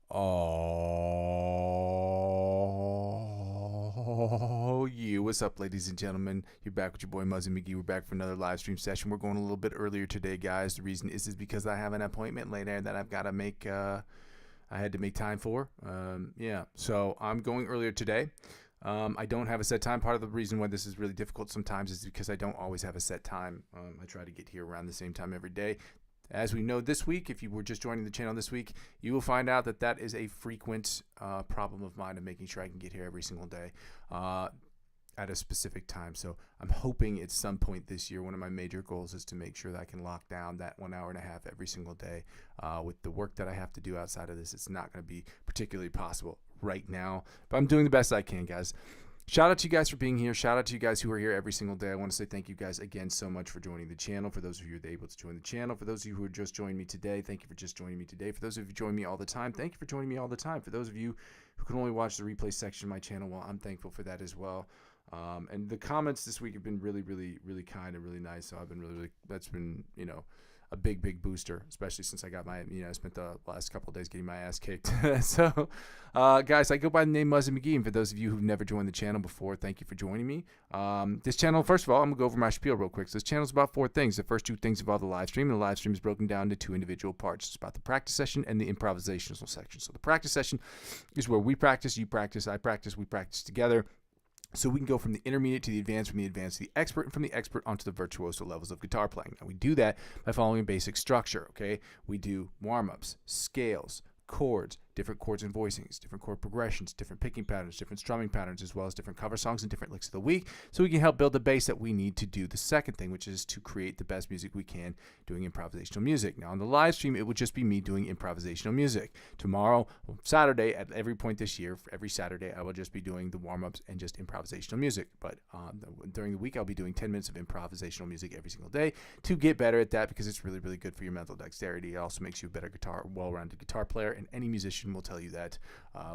Oh, you. What's up, ladies and gentlemen? You're back with your boy, Muzzy McGee. We're back for another live stream session. We're going a little bit earlier today, guys. The reason is because I have an appointment later that I've got to make, I had to make time for. So I'm going earlier today. I don't have a set time. Part of the reason why this is really difficult sometimes is because I don't always have a set time. I try to get here around the same time every day. As we know this week, if you were just joining the channel this week, you will find out that that is a frequent problem of mine of making sure I can get here every single day at a specific time. So I'm hoping at some point this year, one of my major goals is to make sure that I can lock down that 1 hour and a half every single day. With the work that I have to do outside of this, it's not going to be particularly possible right now, but I'm doing the best I can, guys. Shout out to you guys for being here. Shout out to you guys who are here every single day. I want to say thank you guys again so much for joining the channel. For those of you who are able to join the channel, for those of you who are just joining me today, thank you for just joining me today. For those of you who join me all the time, thank you for joining me all the time. For those of you who can only watch the replay section of my channel, well, I'm thankful for that as well. And the comments this week have been really, really, really kind and really nice. So I've been really that's been, a big booster, especially since I got my, I spent the last couple of days getting my ass kicked. So, guys, I go by the name Muzzy McGee, and for those of you who've never joined the channel before, thank you for joining me. This channel, first of all, I'm gonna go over my spiel real quick. So this channel is about 4 things. The first 2 things involve the live stream, and the live stream is broken down into 2 individual parts. It's about the practice session and the improvisational section. So the practice session is where we practice, you practice, I practice, we practice together. So we can go from the intermediate to the advanced, from the advanced to the expert, and from the expert onto the virtuoso levels of guitar playing. Now we do that by following a basic structure, okay? We do warm-ups, scales, chords, different chords and voicings, different chord progressions, different picking patterns, different strumming patterns, as well as different cover songs and different licks of the week, so we can help build the base that we need to do the second thing, which is to create the best music we can doing improvisational music. Now on the live stream, it would just be me doing improvisational music. Tomorrow, Saturday, at every point this year, every Saturday, I will just be doing the warm-ups and just improvisational music. But during the week, I'll be doing 10 minutes of improvisational music every single day to get better at that, because it's really, really good for your mental dexterity. It also makes you a better well-rounded guitar player, and any musician will tell you that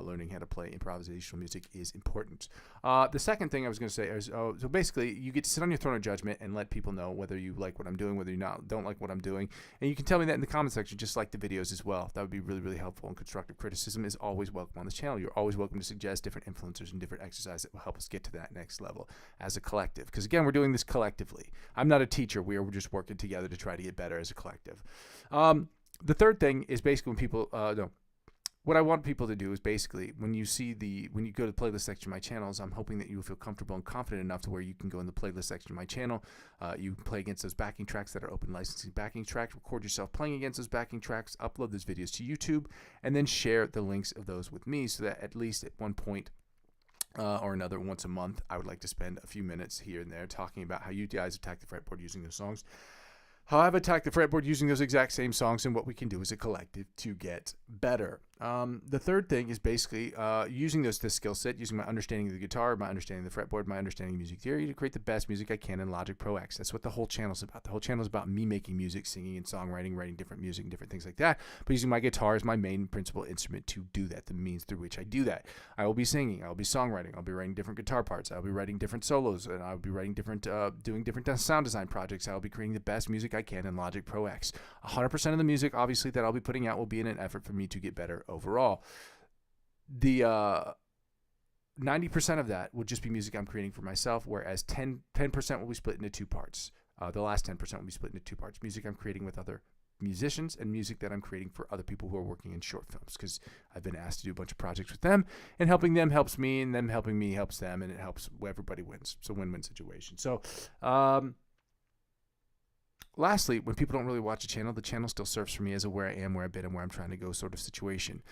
learning how to play improvisational music is important. The second thing I was going to say is, so basically, you get to sit on your throne of judgment and let people know whether you like what I'm doing, whether you don't like what I'm doing, and you can tell me that in the comment section, just like the videos as well. That would be really, really helpful, and constructive criticism is always welcome on this channel. You're always welcome to suggest different influencers and different exercises that will help us get to that next level as a collective, because again, we're doing this collectively. I'm not a teacher. We're just working together to try to get better as a collective. The third thing is basically when people what I want people to do is basically when you go to the playlist section of my channels, I'm hoping that you will feel comfortable and confident enough to where you can go in the playlist section of my channel. You play against those backing tracks that are open licensing backing tracks, record yourself playing against those backing tracks, upload those videos to YouTube, and then share the links of those with me, so that at least at one point or another, once a month, I would like to spend a few minutes here and there talking about how you guys attack the fretboard using those songs, how I've attacked the fretboard using those exact same songs, and what we can do as a collective to get better. The third thing is basically using this skill set, using my understanding of the guitar, my understanding of the fretboard, my understanding of music theory to create the best music I can in Logic Pro X. That's what the whole channel is about. The whole channel is about me making music, singing and songwriting, writing different music and different things like that, but using my guitar as my main principal instrument to do that, the means through which I do that. I will be singing, I will be songwriting, I'll be writing different guitar parts, I'll be writing different solos, and I'll be writing different, doing different sound design projects. I'll be creating the best music I can in Logic Pro X. 100% of the music, obviously, that I'll be putting out will be in an effort for me to get better overall. The 90% of that will just be music I'm creating for myself, whereas 10% will be split into 2 parts. The last 10% will be split into 2 parts. Music I'm creating with other musicians, and music that I'm creating for other people who are working in short films, because I've been asked to do a bunch of projects with them, and helping them helps me, and them helping me helps them, and it helps, everybody wins. It's a win-win situation. So, lastly, when people don't really watch the channel still serves for me as a where I am, where I've been, and where I'm trying to go sort of situation.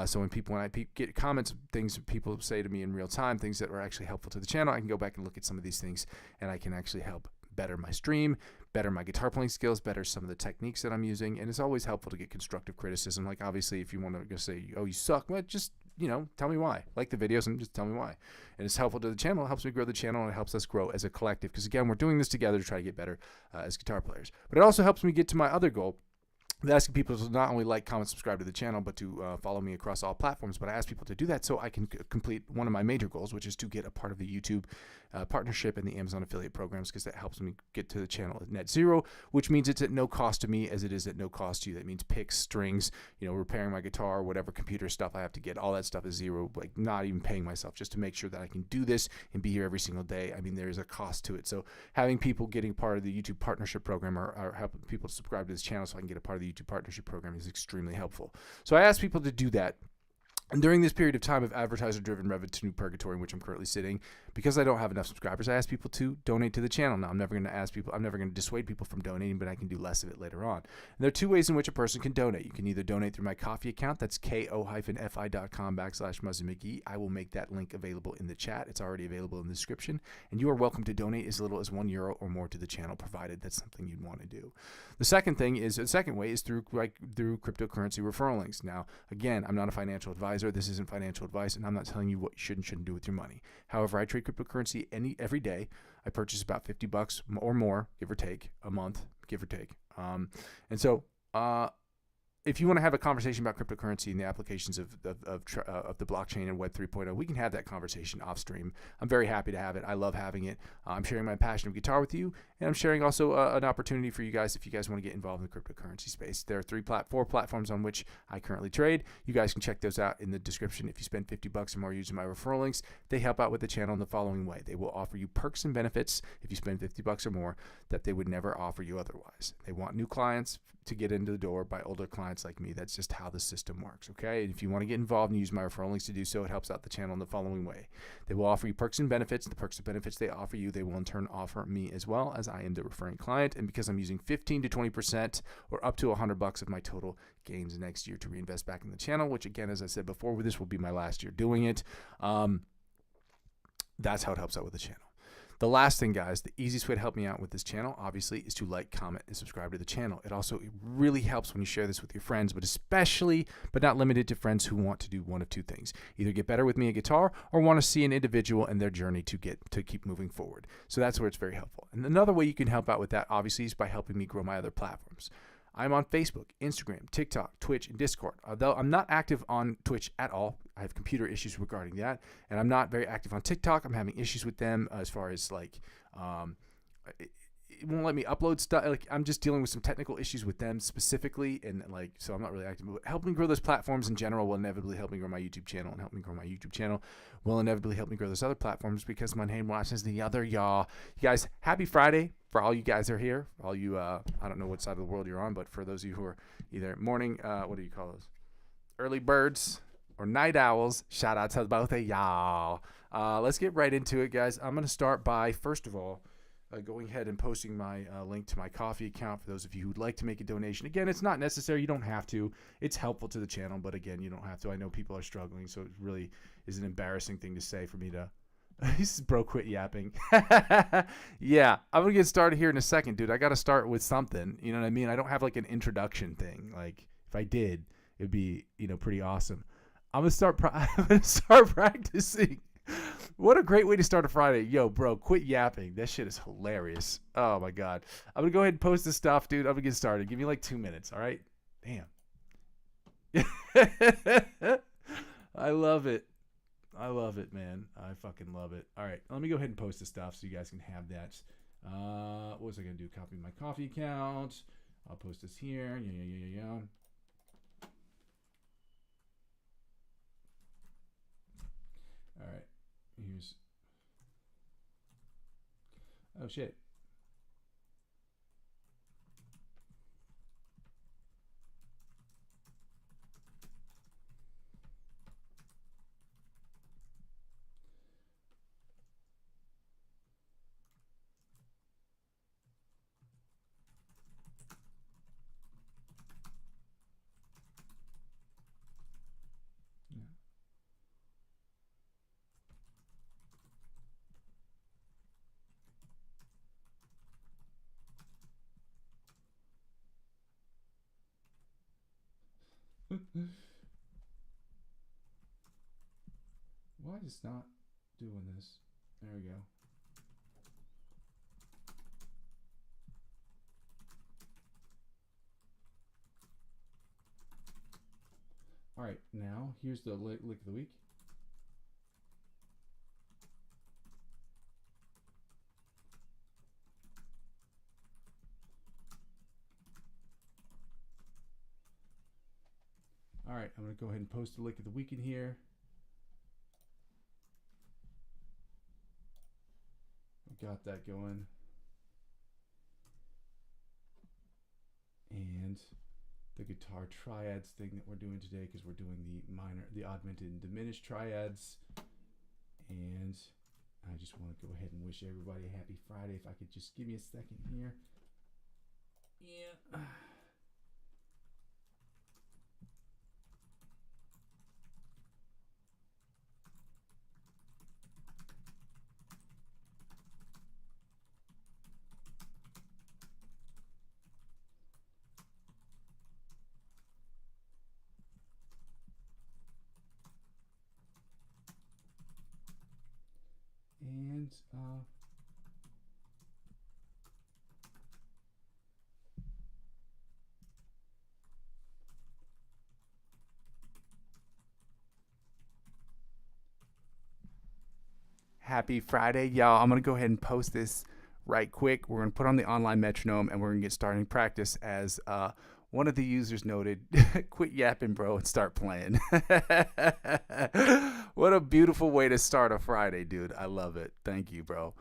So when I get comments, things people say to me in real time, things that are actually helpful to the channel, I can go back and look at some of these things, and I can actually help better my stream, better my guitar playing skills, better some of the techniques that I'm using. And it's always helpful to get constructive criticism. Like, obviously, if you want to go say, oh, you suck, well, just, tell me why. Like the videos and just tell me why. And it's helpful to the channel. It helps me grow the channel, and it helps us grow as a collective. Because, again, we're doing this together to try to get better as guitar players. But it also helps me get to my other goal, asking people to not only like, comment, subscribe to the channel, but to follow me across all platforms. But I ask people to do that so I can complete one of my major goals, which is to get a part of the YouTube partnership and the Amazon affiliate programs, because that helps me get to the channel at net zero, which means it's at no cost to me as it is at no cost to you. That means picks, strings, repairing my guitar, whatever computer stuff I have to get, all that stuff is zero, like not even paying myself, just to make sure that I can do this and be here every single day. I mean, there is a cost to it. So having people getting part of the YouTube partnership program or helping people to subscribe to this channel so I can get a part of the YouTube partnership program is extremely helpful. So I ask people to do that. And during this period of time of advertiser-driven revenue purgatory in which I'm currently sitting, because I don't have enough subscribers, I ask people to donate to the channel. Now, I'm never going to dissuade people from donating, but I can do less of it later on. And there are two ways in which a person can donate. You can either donate through my Ko-fi account. That's ko-fi.com/Muzzy McGee. I will make that link available in the chat. It's already available in the description. And you are welcome to donate as little as €1 or more to the channel, provided that's something you'd want to do. The second way is through cryptocurrency referral links. Now, again, I'm not a financial advisor. This isn't financial advice, and I'm not telling you what you should and shouldn't do with your money. However, I trade cryptocurrency every day. I purchase about $50 or more, give or take, a month, give or take. And so if you want to have a conversation about cryptocurrency and the applications of the blockchain and Web 3.0, we can have that conversation off stream. I'm very happy to have it. I love having it. I'm sharing my passion of guitar with you, and I'm sharing also an opportunity for you guys if you guys want to get involved in the cryptocurrency space. There are four platforms on which I currently trade. You guys can check those out in the description. If you spend $50 or more using my referral links, they help out with the channel in the following way. They will offer you perks and benefits if you spend $50 or more that they would never offer you otherwise. They want new clients to get into the door by older clients like me. That's just how the system works, okay? And if you want to get involved and use my referral links to do so, it helps out the channel in the following way. They will offer you perks and benefits. The perks and benefits they offer you, they will in turn offer me as well, as I am the referring client. And because I'm using 15 to 20% or up to $100 of my total gains next year to reinvest back in the channel, which again, as I said before, this will be my last year doing it. That's how it helps out with the channel. The last thing, guys, the easiest way to help me out with this channel, obviously, is to like, comment, and subscribe to the channel. It really helps when you share this with your friends, but especially, but not limited to, friends who want to do one of two things. Either get better with me at guitar or want to see an individual and their journey to keep moving forward. So that's where it's very helpful. And another way you can help out with that, obviously, is by helping me grow my other platforms. I'm on Facebook, Instagram, TikTok, Twitch, and Discord. Although I'm not active on Twitch at all, I have computer issues regarding that, and I'm not very active on TikTok. I'm having issues with them as far as like, it won't let me upload stuff. Like, I'm just dealing with some technical issues with them specifically, and like, so I'm not really active. But helping grow those platforms in general will inevitably help me grow my YouTube channel, and help me grow my YouTube channel will inevitably help me grow those other platforms, because my name watches the other y'all. You guys, happy Friday for all you guys who are here. All you, I don't know what side of the world you're on, but for those of you who are either morning, what do you call those? Early birds or night owls, shout out to both of y'all. Let's get right into it, guys. I'm going to start by, first of all, going ahead and posting my link to my Ko-fi account for those of you who'd like to make a donation. Again, it's not necessary. You don't have to. It's helpful to the channel, but again, you don't have to. I know people are struggling, so it really is an embarrassing thing to say for me to... This is bro, quit yapping. Yeah, I'm going to get started here in a second, dude. I got to start with something. You know what I mean? I don't have like an introduction thing. Like, if I did, it'd be, pretty awesome. I'm going to start practicing. What a great way to start a Friday. Yo, bro, quit yapping. That shit is hilarious. Oh, my God. I'm going to go ahead and post this stuff, dude. I'm going to get started. Give me like 2 minutes, all right? Damn. I love it. I love it, man. I fucking love it. All right, let me go ahead and post this stuff so you guys can have that. What was I going to do? Copy my Ko-fi account. I'll post this here. Yeah. All right. Here's... Oh, shit. Why is it not doing this? There we go. All right, now here's the lick of the week. All right, I'm going to go ahead and post the lick of the week in here. Got that going. And the guitar triads thing that we're doing today, because we're doing the augmented and diminished triads. And I just want to go ahead and wish everybody a happy Friday. If I could just give me a second here. Yeah. And happy Friday, y'all. I'm going to go ahead and post this right quick. We're going to put on the online metronome and we're going to get starting practice as one of the users noted, quit yapping, bro, and start playing. What a beautiful way to start a Friday, dude. I love it. Thank you, bro.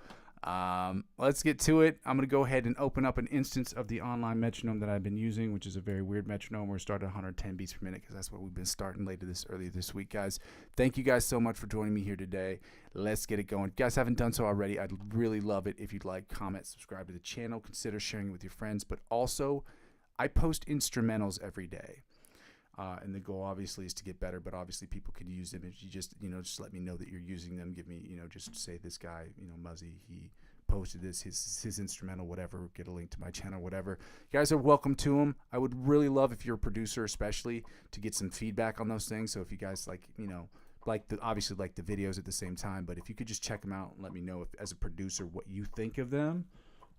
Let's get to it. I'm going to go ahead and open up an instance of the online metronome that I've been using, which is a very weird metronome. We're starting at 110 beats per minute because that's what we've been starting earlier this week, guys. Thank you guys so much for joining me here today. Let's get it going. If you guys haven't done so already, I'd really love it if you'd like, comment, subscribe to the channel, consider sharing it with your friends, but also I post instrumentals every day. And the goal obviously is to get better, but obviously people can use them. If you just let me know that you're using them. Give me, just say this guy, Muzzy, he posted this, his instrumental, whatever, get a link to my channel, whatever. You guys are welcome to them. I would really love, if you're a producer especially, to get some feedback on those things. So if you guys obviously like the videos at the same time, but if you could just check them out and let me know if, as a producer, what you think of them.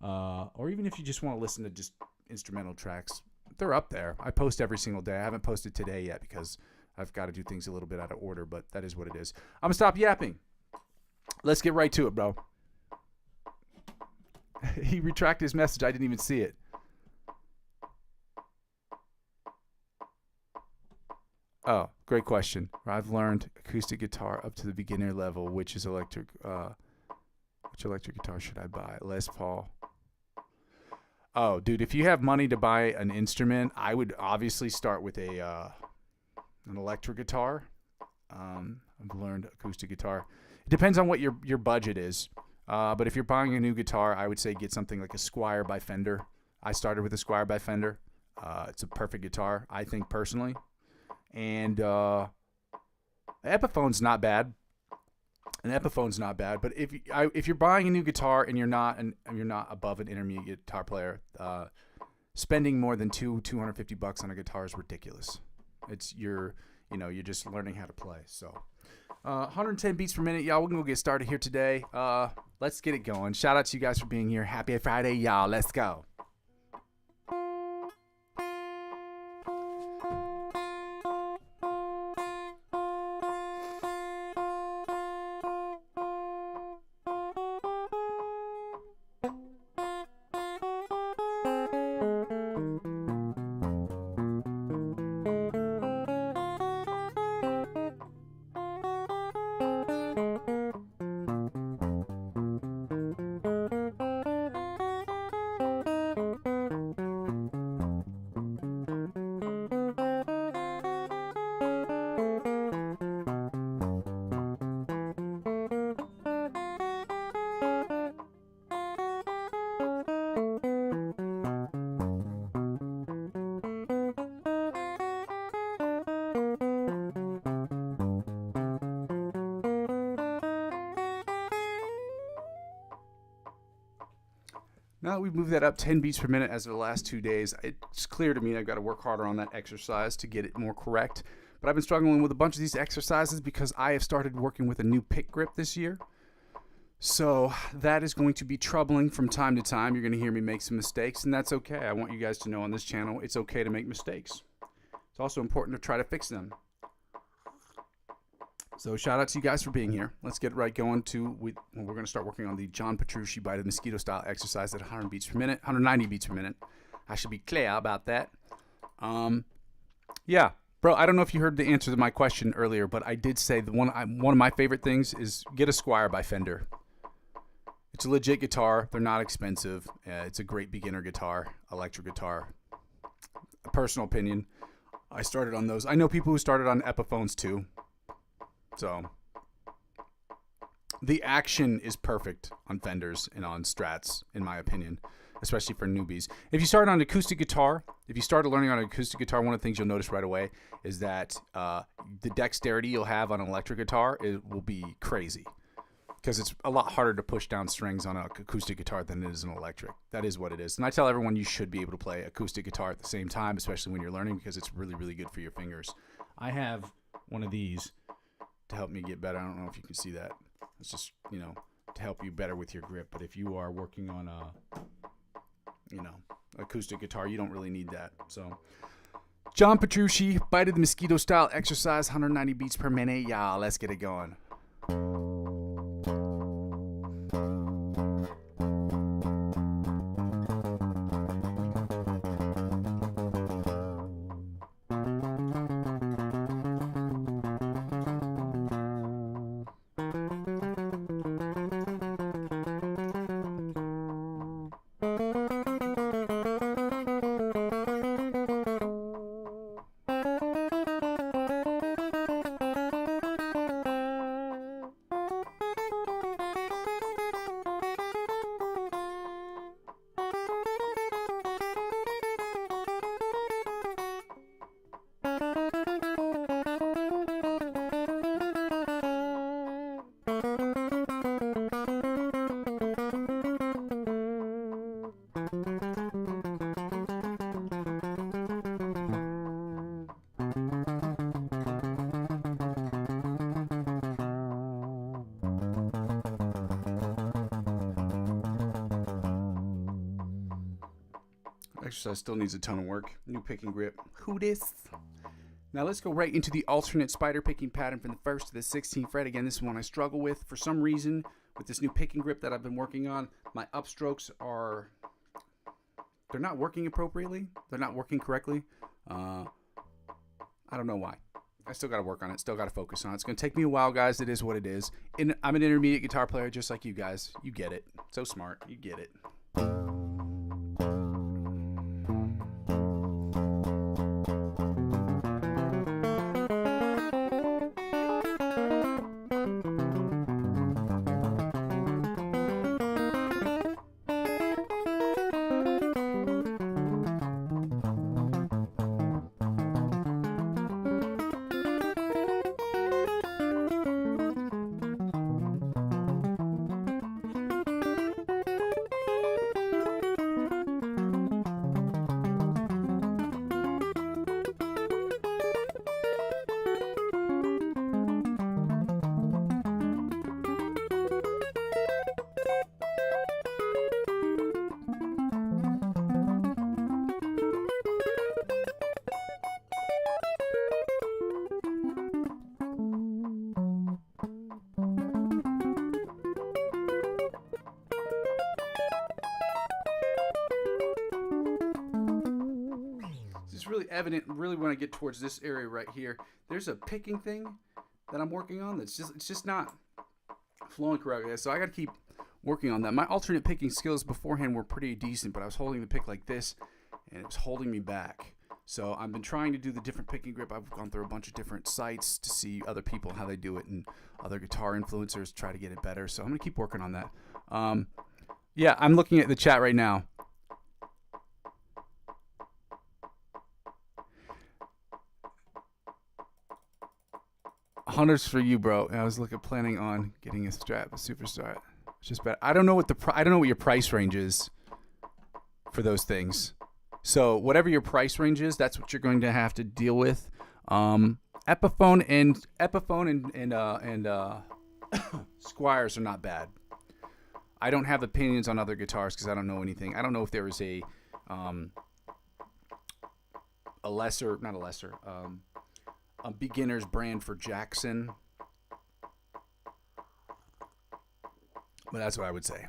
Or even if you just want to listen to just instrumental tracks, they're up there. I post every single day. I haven't posted today yet because I've got to do things a little bit out of order, but that is what it is. I'm going to stop yapping. Let's get right to it, bro. He retracted his message. I didn't even see it. Oh, great question. I've learned acoustic guitar up to the beginner level. Which electric guitar should I buy? Les Paul. Oh, dude, if you have money to buy an instrument, I would obviously start with an electric guitar. I've learned acoustic guitar. It depends on what your budget is. But if you're buying a new guitar, I would say get something like a Squier by Fender. I started with a Squier by Fender. It's a perfect guitar, I think, personally. And Epiphone's not bad. But if you're buying a new guitar and you're not above an intermediate guitar player, spending more than $250 on a guitar is ridiculous. You're just learning how to play. So 110 beats per minute, y'all. We're gonna get started here today. Let's get it going. Shout out to you guys for being here. Happy Friday, y'all. Let's go. Now that we've moved that up 10 beats per minute as of the last 2 days, it's clear to me I've got to work harder on that exercise to get it more correct. But I've been struggling with a bunch of these exercises because I have started working with a new pick grip this year. So that is going to be troubling from time to time. You're going to hear me make some mistakes, and that's okay. I want you guys to know on this channel it's okay to make mistakes. It's also important to try to fix them. So shout out to you guys for being here. Let's get right going to we're going to start working on the John Petrucci Bite of the Mosquito style exercise at 100 beats per minute, 190 beats per minute. I should be clear about that. Yeah, bro. I don't know if you heard the answer to my question earlier, but I did say one of my favorite things is get a Squire by Fender. It's a legit guitar. They're not expensive. It's a great beginner guitar, electric guitar. A personal opinion. I started on those. I know people who started on Epiphones too. So the action is perfect on Fenders and on Strats, in my opinion, especially for newbies. If you start on acoustic guitar, if you started learning on an acoustic guitar, one of the things you'll notice right away is that the dexterity you'll have on an electric guitar will be crazy because it's a lot harder to push down strings on an acoustic guitar than it is an electric. That is what it is. And I tell everyone you should be able to play acoustic guitar at the same time, especially when you're learning, because it's really, really good for your fingers. I have one of these to help me get better. I don't know if you can see that. It's just, to help you better with your grip. But if you are working on acoustic guitar, you don't really need that. So, John Petrucci, Bite of the Mosquito style exercise, 190 beats per minute. Y'all, let's get it going. Exercise still needs a ton of work. New picking grip. Who dis? Now let's go right into the alternate spider picking pattern from the 1st to the 16th fret. Again, this is one I struggle with. For some reason, with this new picking grip that I've been working on, my upstrokes they're not working appropriately. They're not working correctly. I don't know why. I still got to work on it. Still got to focus on it. It's going to take me a while, guys. It is what it is. I'm an intermediate guitar player just like you guys. You get it. So smart. You get it. Really evident really when I get towards this area right here. There's a picking thing that I'm working on that's just not flowing correctly, so I got to keep working on that. My alternate picking skills beforehand were pretty decent, but I was holding the pick like this and it was holding me back. So I've been trying to do the different picking grip. I've gone through a bunch of different sites to see other people how they do it and other guitar influencers try to get it better. So I'm gonna keep working on that. Yeah, I'm looking at the chat right now. Hunters for you, bro. I was planning on getting a Strat, a Superstar. It's just better. I don't know what your price range is for those things. So whatever your price range is, that's what you're going to have to deal with. Epiphone and Squires are not bad. I don't have opinions on other guitars because I don't know anything. I don't know if there is a beginner's brand for Jackson. But that's what I would say.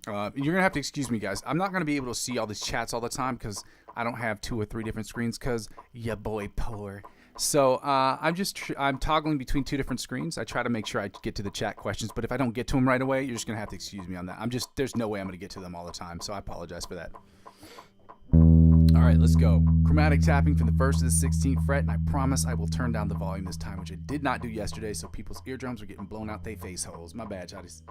You're going to have to excuse me, guys. I'm not going to be able to see all these chats all the time because I don't have 2 or 3 different screens because ya boy poor. So I'm toggling between 2 different screens. I try to make sure I get to the chat questions, but if I don't get to them right away, you're just going to have to excuse me on that. There's no way I'm going to get to them all the time, so I apologize for that. All right, let's go. Chromatic tapping from the 1st to the 16th fret, and I promise I will turn down the volume this time, which I did not do yesterday, so people's eardrums are getting blown out they face holes. My bad, Jotties.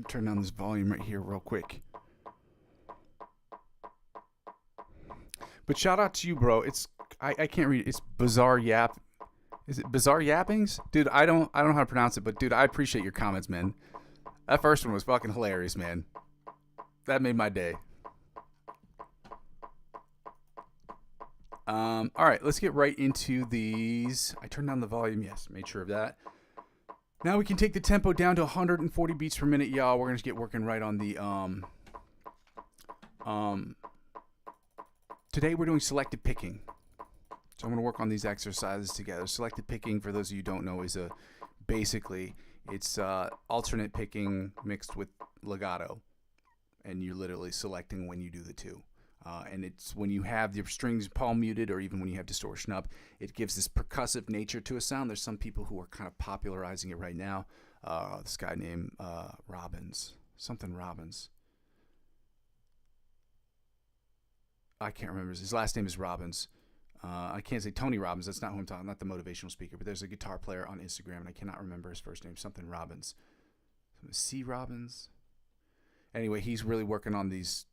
Turn down this volume right here real quick. But shout out to you, bro. I can't read it. It's Bizarre Yap. Is it Bizarre Yappings? Dude, I don't know how to pronounce it, but dude, I appreciate your comments, man. That first one was fucking hilarious, man. That made my day. All right, let's get right into these. I turned down the volume. Yes, made sure of that. Now we can take the tempo down to 140 beats per minute, y'all. We're going to get working right on the, today we're doing selective picking. So I'm going to work on these exercises together. Selective picking, for those of you who don't know, is basically, it's alternate picking mixed with legato. And you're literally selecting when you do the two. And it's when you have your strings palm muted or even when you have distortion up, it gives this percussive nature to a sound. There's some people who are kind of popularizing it right now. This guy named Robbins. I can't remember. His last name is Robbins. I can't say Tony Robbins. That's not who I'm talking, not the motivational speaker. But there's a guitar player on Instagram, and I cannot remember his first name. Something Robbins. C. Robbins. Anyway, he's really working on these,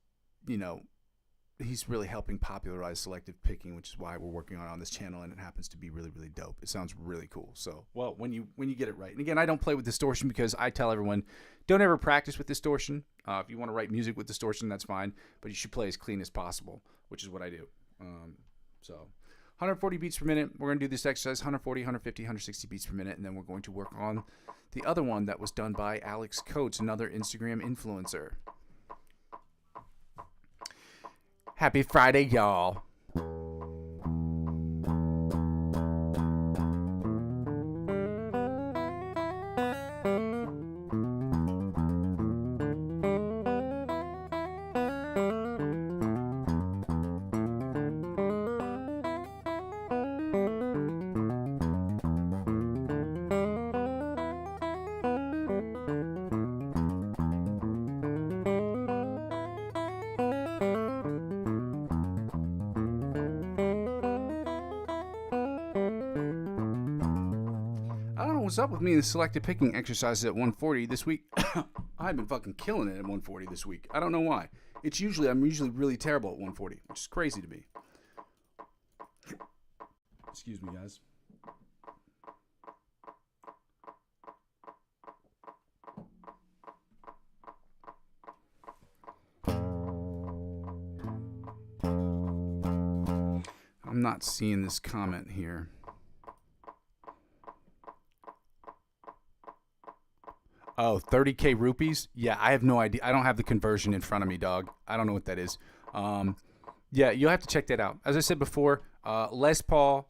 he's really helping popularize selective picking, which is why we're working on this channel, and it happens to be really, really dope. It sounds really cool. So, well, when you get it right. And again, I don't play with distortion because I tell everyone, don't ever practice with distortion. If you want to write music with distortion, that's fine, but you should play as clean as possible, which is what I do. So 140 beats per minute. We're going to do this exercise, 140, 150, 160 beats per minute, and then we're going to work on the other one that was done by Alex Coates, another Instagram influencer. Happy Friday, y'all. What's up with me in the selective picking exercises at 140 this week? I've been fucking killing it at 140 this week. I don't know why. I'm usually really terrible at 140, which is crazy to me. Excuse me, guys. I'm not seeing this comment here. Oh, 30K rupees? Yeah, I have no idea. I don't have the conversion in front of me, dog. I don't know what that is. Yeah, you'll have to check that out. As I said before, Les Paul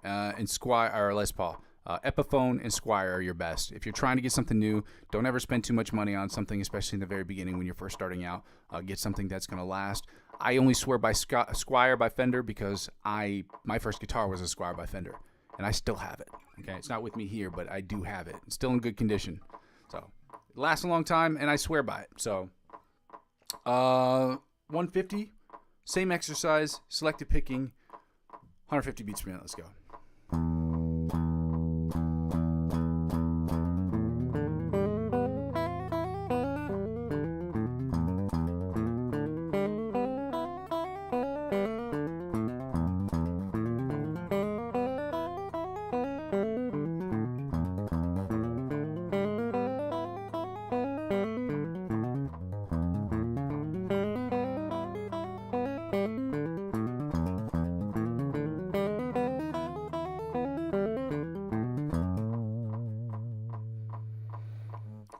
and Squire, or Les Paul, Epiphone and Squire are your best. If you're trying to get something new, don't ever spend too much money on something, especially in the very beginning when you're first starting out. Get something that's going to last. I only swear by Squire by Fender because my first guitar was a Squire by Fender. and I still have it. Okay, it's not with me here, but I do have it. It's still in good condition. So it lasts a long time, and I swear by it. So 150, same exercise, selective picking, 150 beats per minute. Let's go.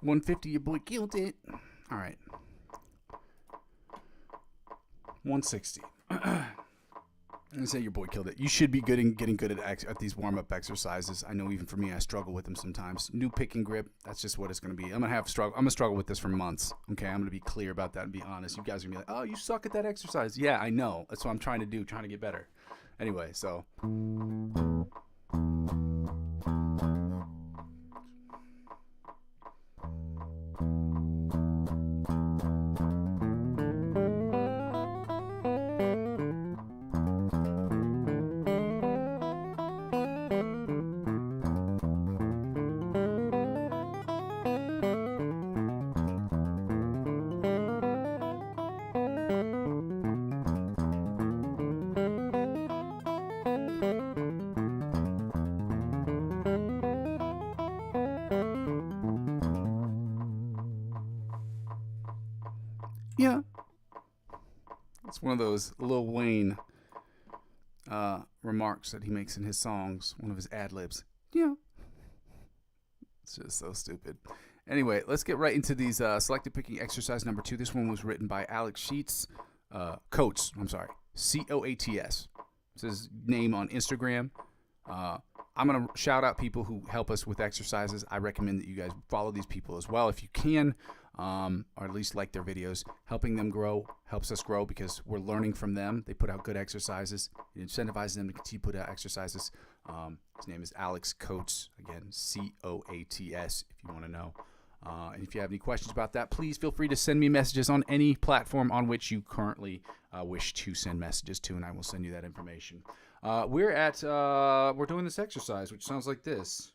$150, your boy killed it. All right. 160. I say your boy killed it. You should be getting good at these warm-up exercises. I know even for me, I struggle with them sometimes. New pick and grip, that's just what it's going to be. I'm going to struggle with this for months. Okay, I'm going to be clear about that and be honest. You guys are going to be like, oh, you suck at that exercise. Yeah, I know. That's what I'm trying to do, trying to get better. Anyway, so... Yeah. It's one of those Lil Wayne remarks that he makes in his songs, one of his ad-libs. Yeah. It's just so stupid. Anyway, let's get right into these selective picking exercise number 2. This one was written by Alex Sheets. Coates, I'm sorry. Coats. It's his name on Instagram. I'm going to shout out people who help us with exercises. I recommend that you guys follow these people as well if you can, or at least like their videos. Helping them grow helps us grow because we're learning from them. They put out good exercises. It incentivizes them to continue to put out exercises. His name is Alex Coates. Again, Coats if you want to know. And if you have any questions about that, please feel free to send me messages on any platform on which you currently wish to send messages to, and I will send you that information. We're doing this exercise, which sounds like this.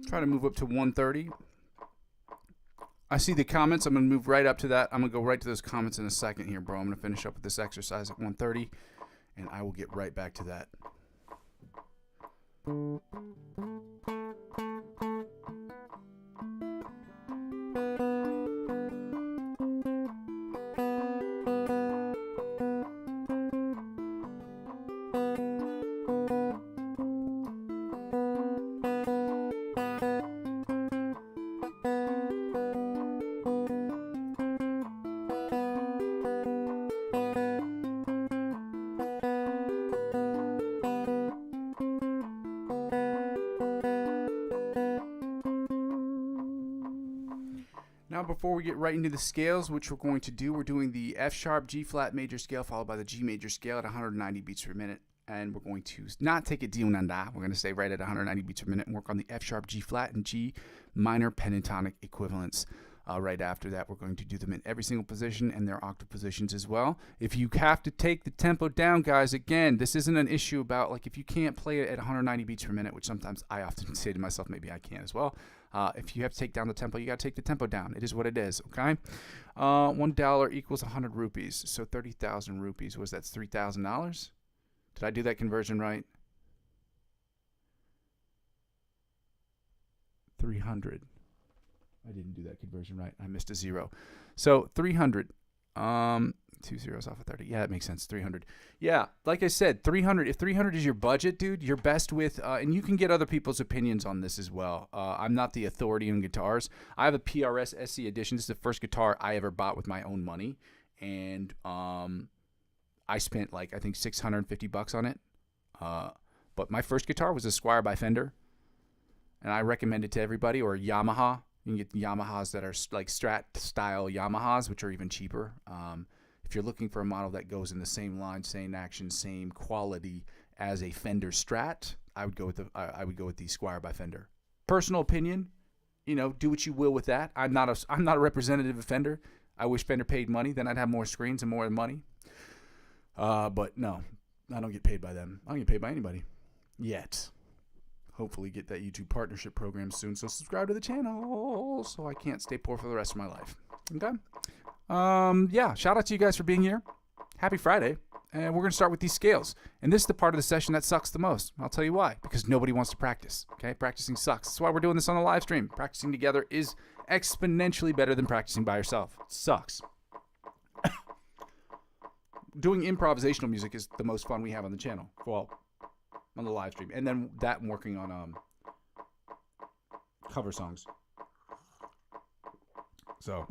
Try to move up to 130. I see the comments. I'm going to move right up to that. I'm going to go right to those comments in a second here, bro. I'm going to finish up with this exercise at 130, and I will get right back to that. Now, before we get right into the scales, which we're doing the F sharp G flat major scale followed by the G major scale at 190 beats per minute. and we're going to not take it D nada. We're going to stay right at 190 beats per minute and work on the F sharp, G flat, and G minor pentatonic equivalents. Right after that, we're going to do them in every single position and their octave positions as well. If you have to take the tempo down, guys, again, this isn't an issue about like if you can't play it at 190 beats per minute, which sometimes I often say to myself, maybe I can as well. If you have to take down the tempo, you got to take the tempo down. It is what it is, okay? $1 equals 100 rupees, so 30,000 rupees. That's $3,000? Did I do that conversion right? 300. I didn't do that conversion right. I missed a zero. So 300. 2 zeros off of 30. Yeah, that makes sense. 300. Yeah, like I said, 300. If 300 is your budget, dude, you're best with, and you can get other people's opinions on this as well. I'm not the authority on guitars. I have a PRS SC Edition. This is the first guitar I ever bought with my own money, and I spent like I think $650 on it. But my first guitar was a Squier by Fender, and I recommend it to everybody, or Yamaha. You can get Yamahas that are like Strat style Yamahas, which are even cheaper. If you're looking for a model that goes in the same line, same action, same quality as a Fender Strat, I would go with the Squier by Fender. Personal opinion, do what you will with that. I'm not a representative of Fender. I wish Fender paid money, then I'd have more screens and more money. But no, I don't get paid by them. I don't get paid by anybody yet. Hopefully get that YouTube partnership program soon. So subscribe to the channel so I can't stay poor for the rest of my life. Okay? Yeah, shout out to you guys for being here. Happy Friday. And we're going to start with these scales. And this is the part of the session that sucks the most. I'll tell you why. Because nobody wants to practice. Okay? Practicing sucks. That's why we're doing this on the live stream. Practicing together is exponentially better than practicing by yourself. It sucks. Doing improvisational music is the most fun we have on the channel. Well, on the live stream. And then that and working on cover songs. So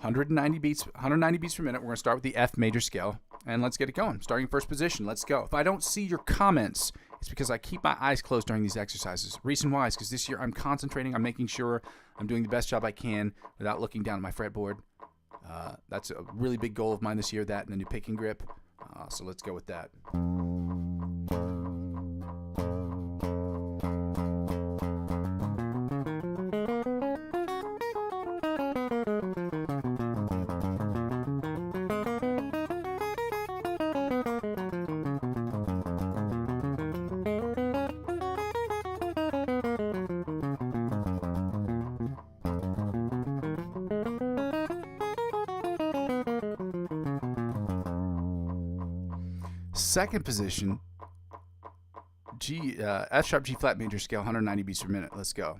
190 beats per minute. We're going to start with the F major scale and let's get it going. Starting first position. Let's go. If I don't see your comments, it's because I keep my eyes closed during these exercises. Reason why is because this year I'm concentrating. I'm making sure I'm doing the best job I can without looking down at my fretboard. That's a really big goal of mine this year, that and the new picking grip. So let's go with that. Second position, F sharp G flat major scale, 190 beats per minute. Let's go.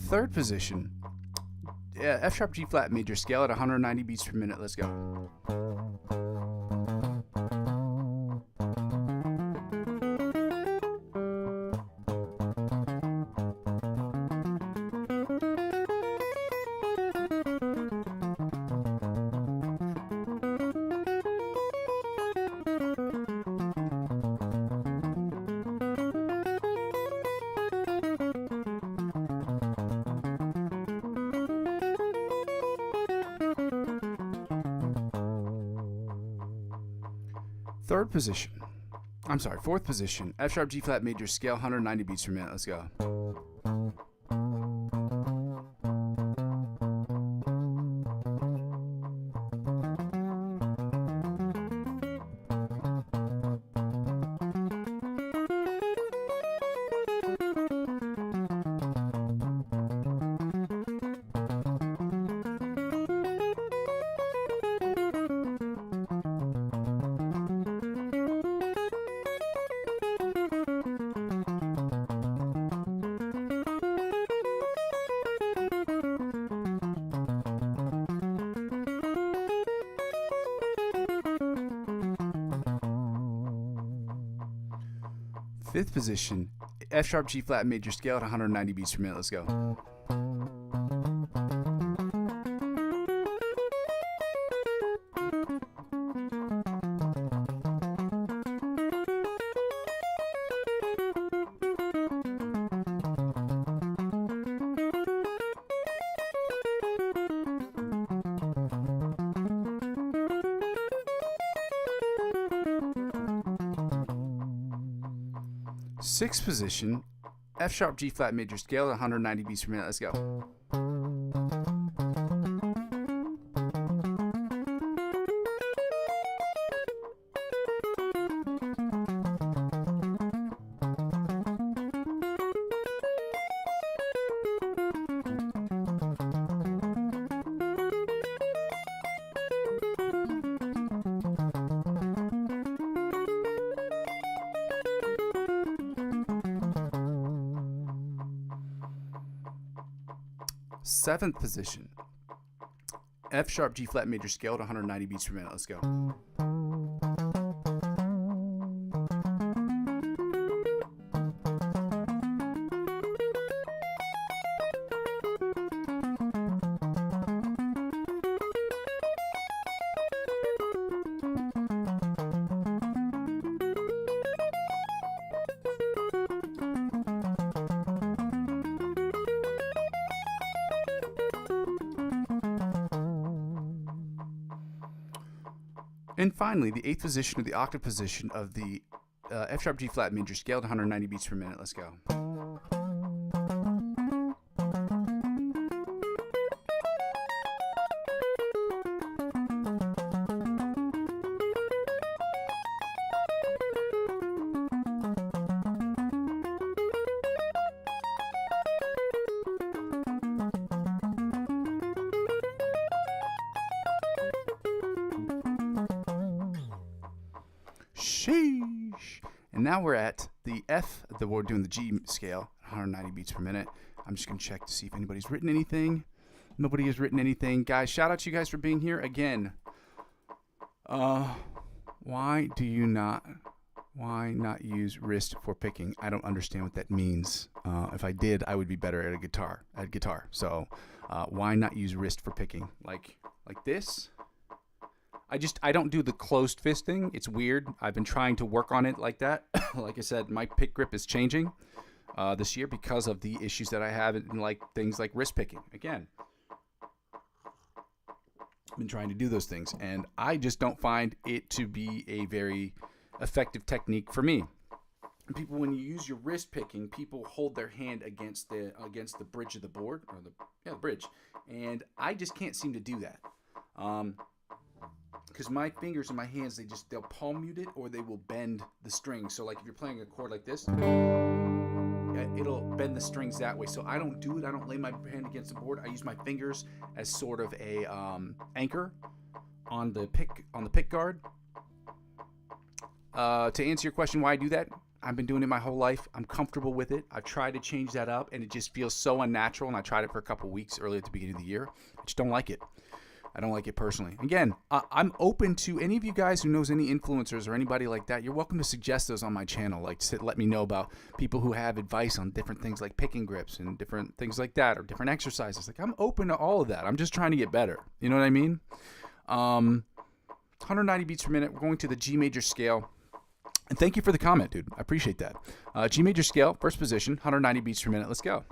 Third position, F sharp G flat major scale at 190 beats per minute. Let's go. Fourth position, F sharp G flat major scale, 190 beats per minute. Let's go. Fifth position, F sharp, G flat major scale at 190 beats per minute. Let's go. Sixth position, F sharp, G flat major scale at 190 beats per minute. Let's go. Seventh position, F sharp, G flat major scale at 190 beats per minute. Let's go. And finally, the eighth position, or the octave position of the F sharp, G flat major scale at 190 beats per minute. Let's go. Sheesh. And now we're at the F, we're doing the G scale, 190 beats per minute. I'm just going to check to see if anybody's written anything. Nobody has written anything. Guys, shout out to you guys for being here. Again, why not use wrist for picking? I don't understand what that means. If I did, I would be better at guitar. So why not use wrist for picking? Like this? I don't do the closed fist thing. It's weird. I've been trying to work on it like that. Like I said, my pick grip is changing this year because of the issues that I have in like things like wrist picking. Again, I've been trying to do those things, and I just don't find it to be a very effective technique for me. People, when you use your wrist picking, people hold their hand against the bridge of the board, or the bridge, and I just can't seem to do that. Because my fingers and my hands, they'll palm mute it, or they will bend the string. So like if you're playing a chord like this, it'll bend the strings that way. So I don't do it. I don't lay my hand against the board. I use my fingers as sort of a anchor on the pick guard. To answer your question, why I do that, I've been doing it my whole life. I'm comfortable with it. I've tried to change that up, and it just feels so unnatural. And I tried it for a couple weeks earlier at the beginning of the year. I just don't like it. I don't like it personally. Again, I'm open to any of you guys who knows any influencers or anybody like that. You're welcome to suggest those on my channel. Like, let me know about people who have advice on different things like picking grips and different things like that, or different exercises. Like, I'm open to all of that. I'm just trying to get better. You know what I mean? 190 beats per minute. We're going to the G major scale. And thank you for the comment, dude. I appreciate that. G major scale, first position, 190 beats per minute. Let's go.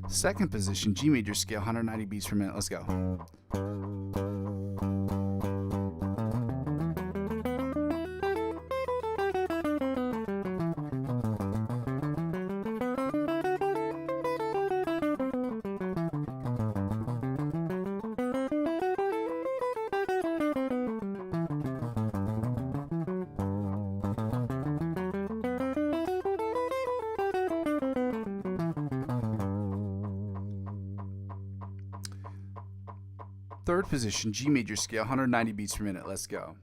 Second position, G major scale, 190 beats per minute. Let's go. Third position, G major scale, 190 beats per minute. Let's go.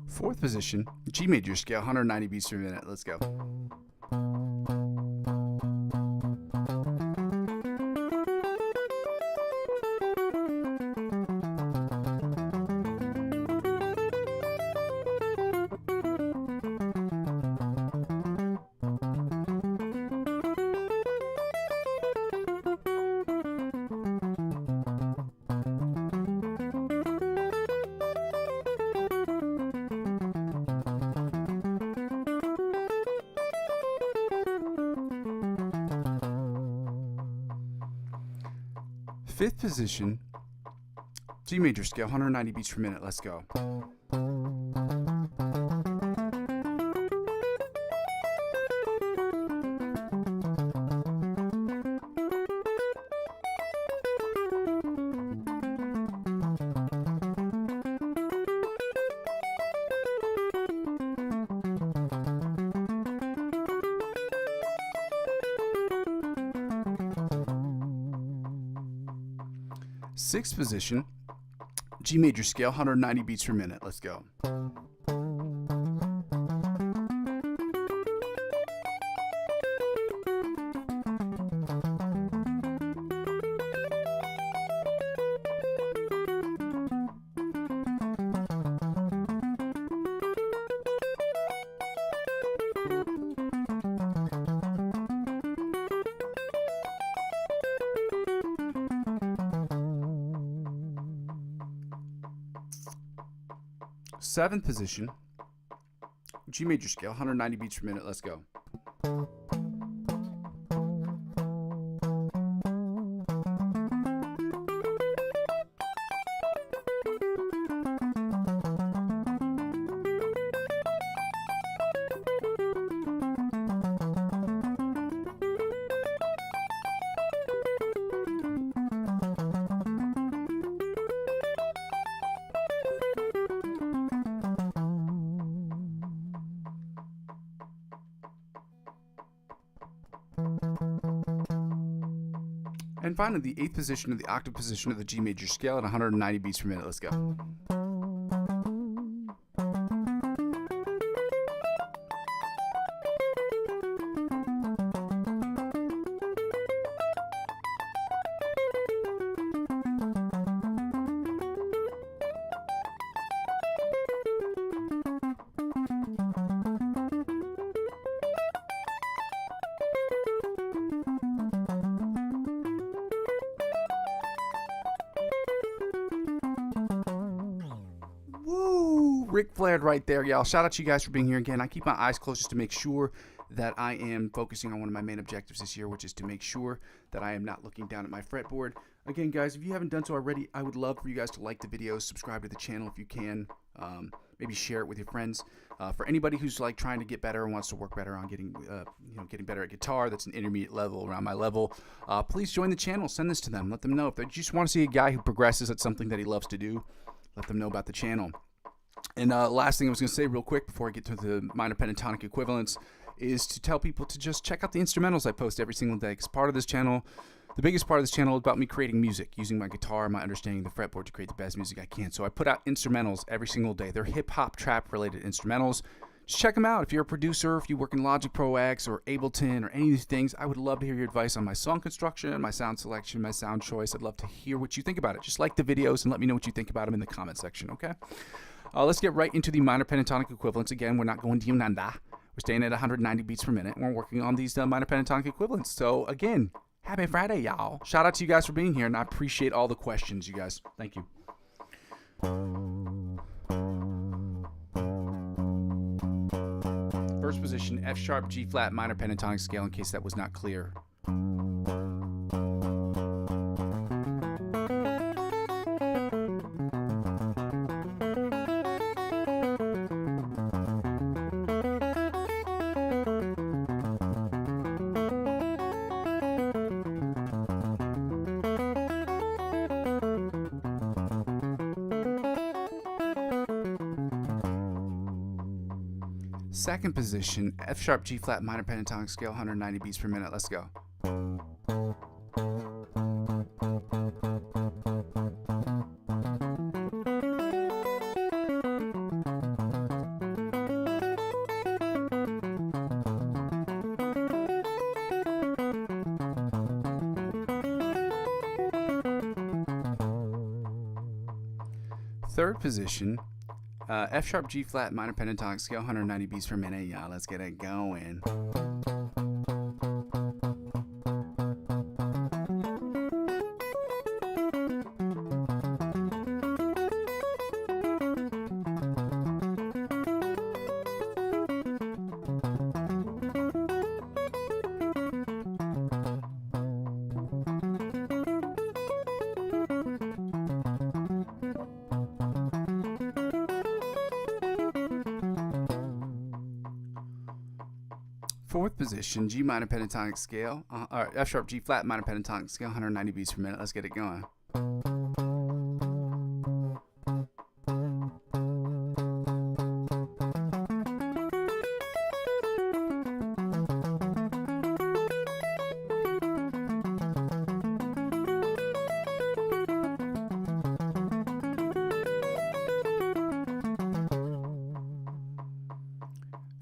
Fourth position, G major scale, 190 beats per minute. Let's go. Fifth position, G major scale, 190 beats per minute. Let's go. Sixth position, G major scale, 190 beats per minute. Let's go. Seventh position, G major scale, 190 beats per minute. Let's go. And finally, the eighth position of the octave position of the G major scale at 190 beats per minute. Let's go. Ric Flared right there, y'all. Shout out to you guys for being here again. I keep my eyes closed just to make sure that I am focusing on one of my main objectives this year, which is to make sure that I am not looking down at my fretboard. Again, guys, if you haven't done so already, I would love for you guys to like the videos, subscribe to the channel if you can, maybe share it with your friends. For anybody who's like trying to get better and wants to work better on getting better at guitar, that's an intermediate level, around my level, please join the channel. Send this to them. Let them know if they just want to see a guy who progresses at something that he loves to do. Let them know about the channel. And last thing I was going to say real quick before I get to the minor pentatonic equivalents is to tell people to just check out the instrumentals I post every single day. Because part of this channel, the biggest part of this channel is about me creating music, using my guitar and my understanding of the fretboard to create the best music I can. So I put out instrumentals every single day. They're hip-hop, trap-related instrumentals. Just check them out. If you're a producer, if you work in Logic Pro X or Ableton or any of these things, I would love to hear your advice on my song construction, my sound selection, my sound choice. I'd love to hear what you think about it. Just like the videos and let me know what you think about them in the comment section, okay? Let's get right into the minor pentatonic equivalents. Again, we're not going to Yunanda. We're staying at 190 beats per minute, and we're working on these minor pentatonic equivalents. So, again, happy Friday, y'all. Shout out to you guys for being here, and I appreciate all the questions, you guys. Thank you. First position, F sharp, G flat, minor pentatonic scale, in case that was not clear. Second position, F sharp, G flat, minor pentatonic scale, 190 beats per minute. Let's go. Third position, F sharp, G flat, minor pentatonic scale, 190 beats per minute. Y'all, let's get it going. Fourth position, G minor pentatonic scale, or F sharp, G flat, minor pentatonic scale, 190 beats per minute. Let's get it going.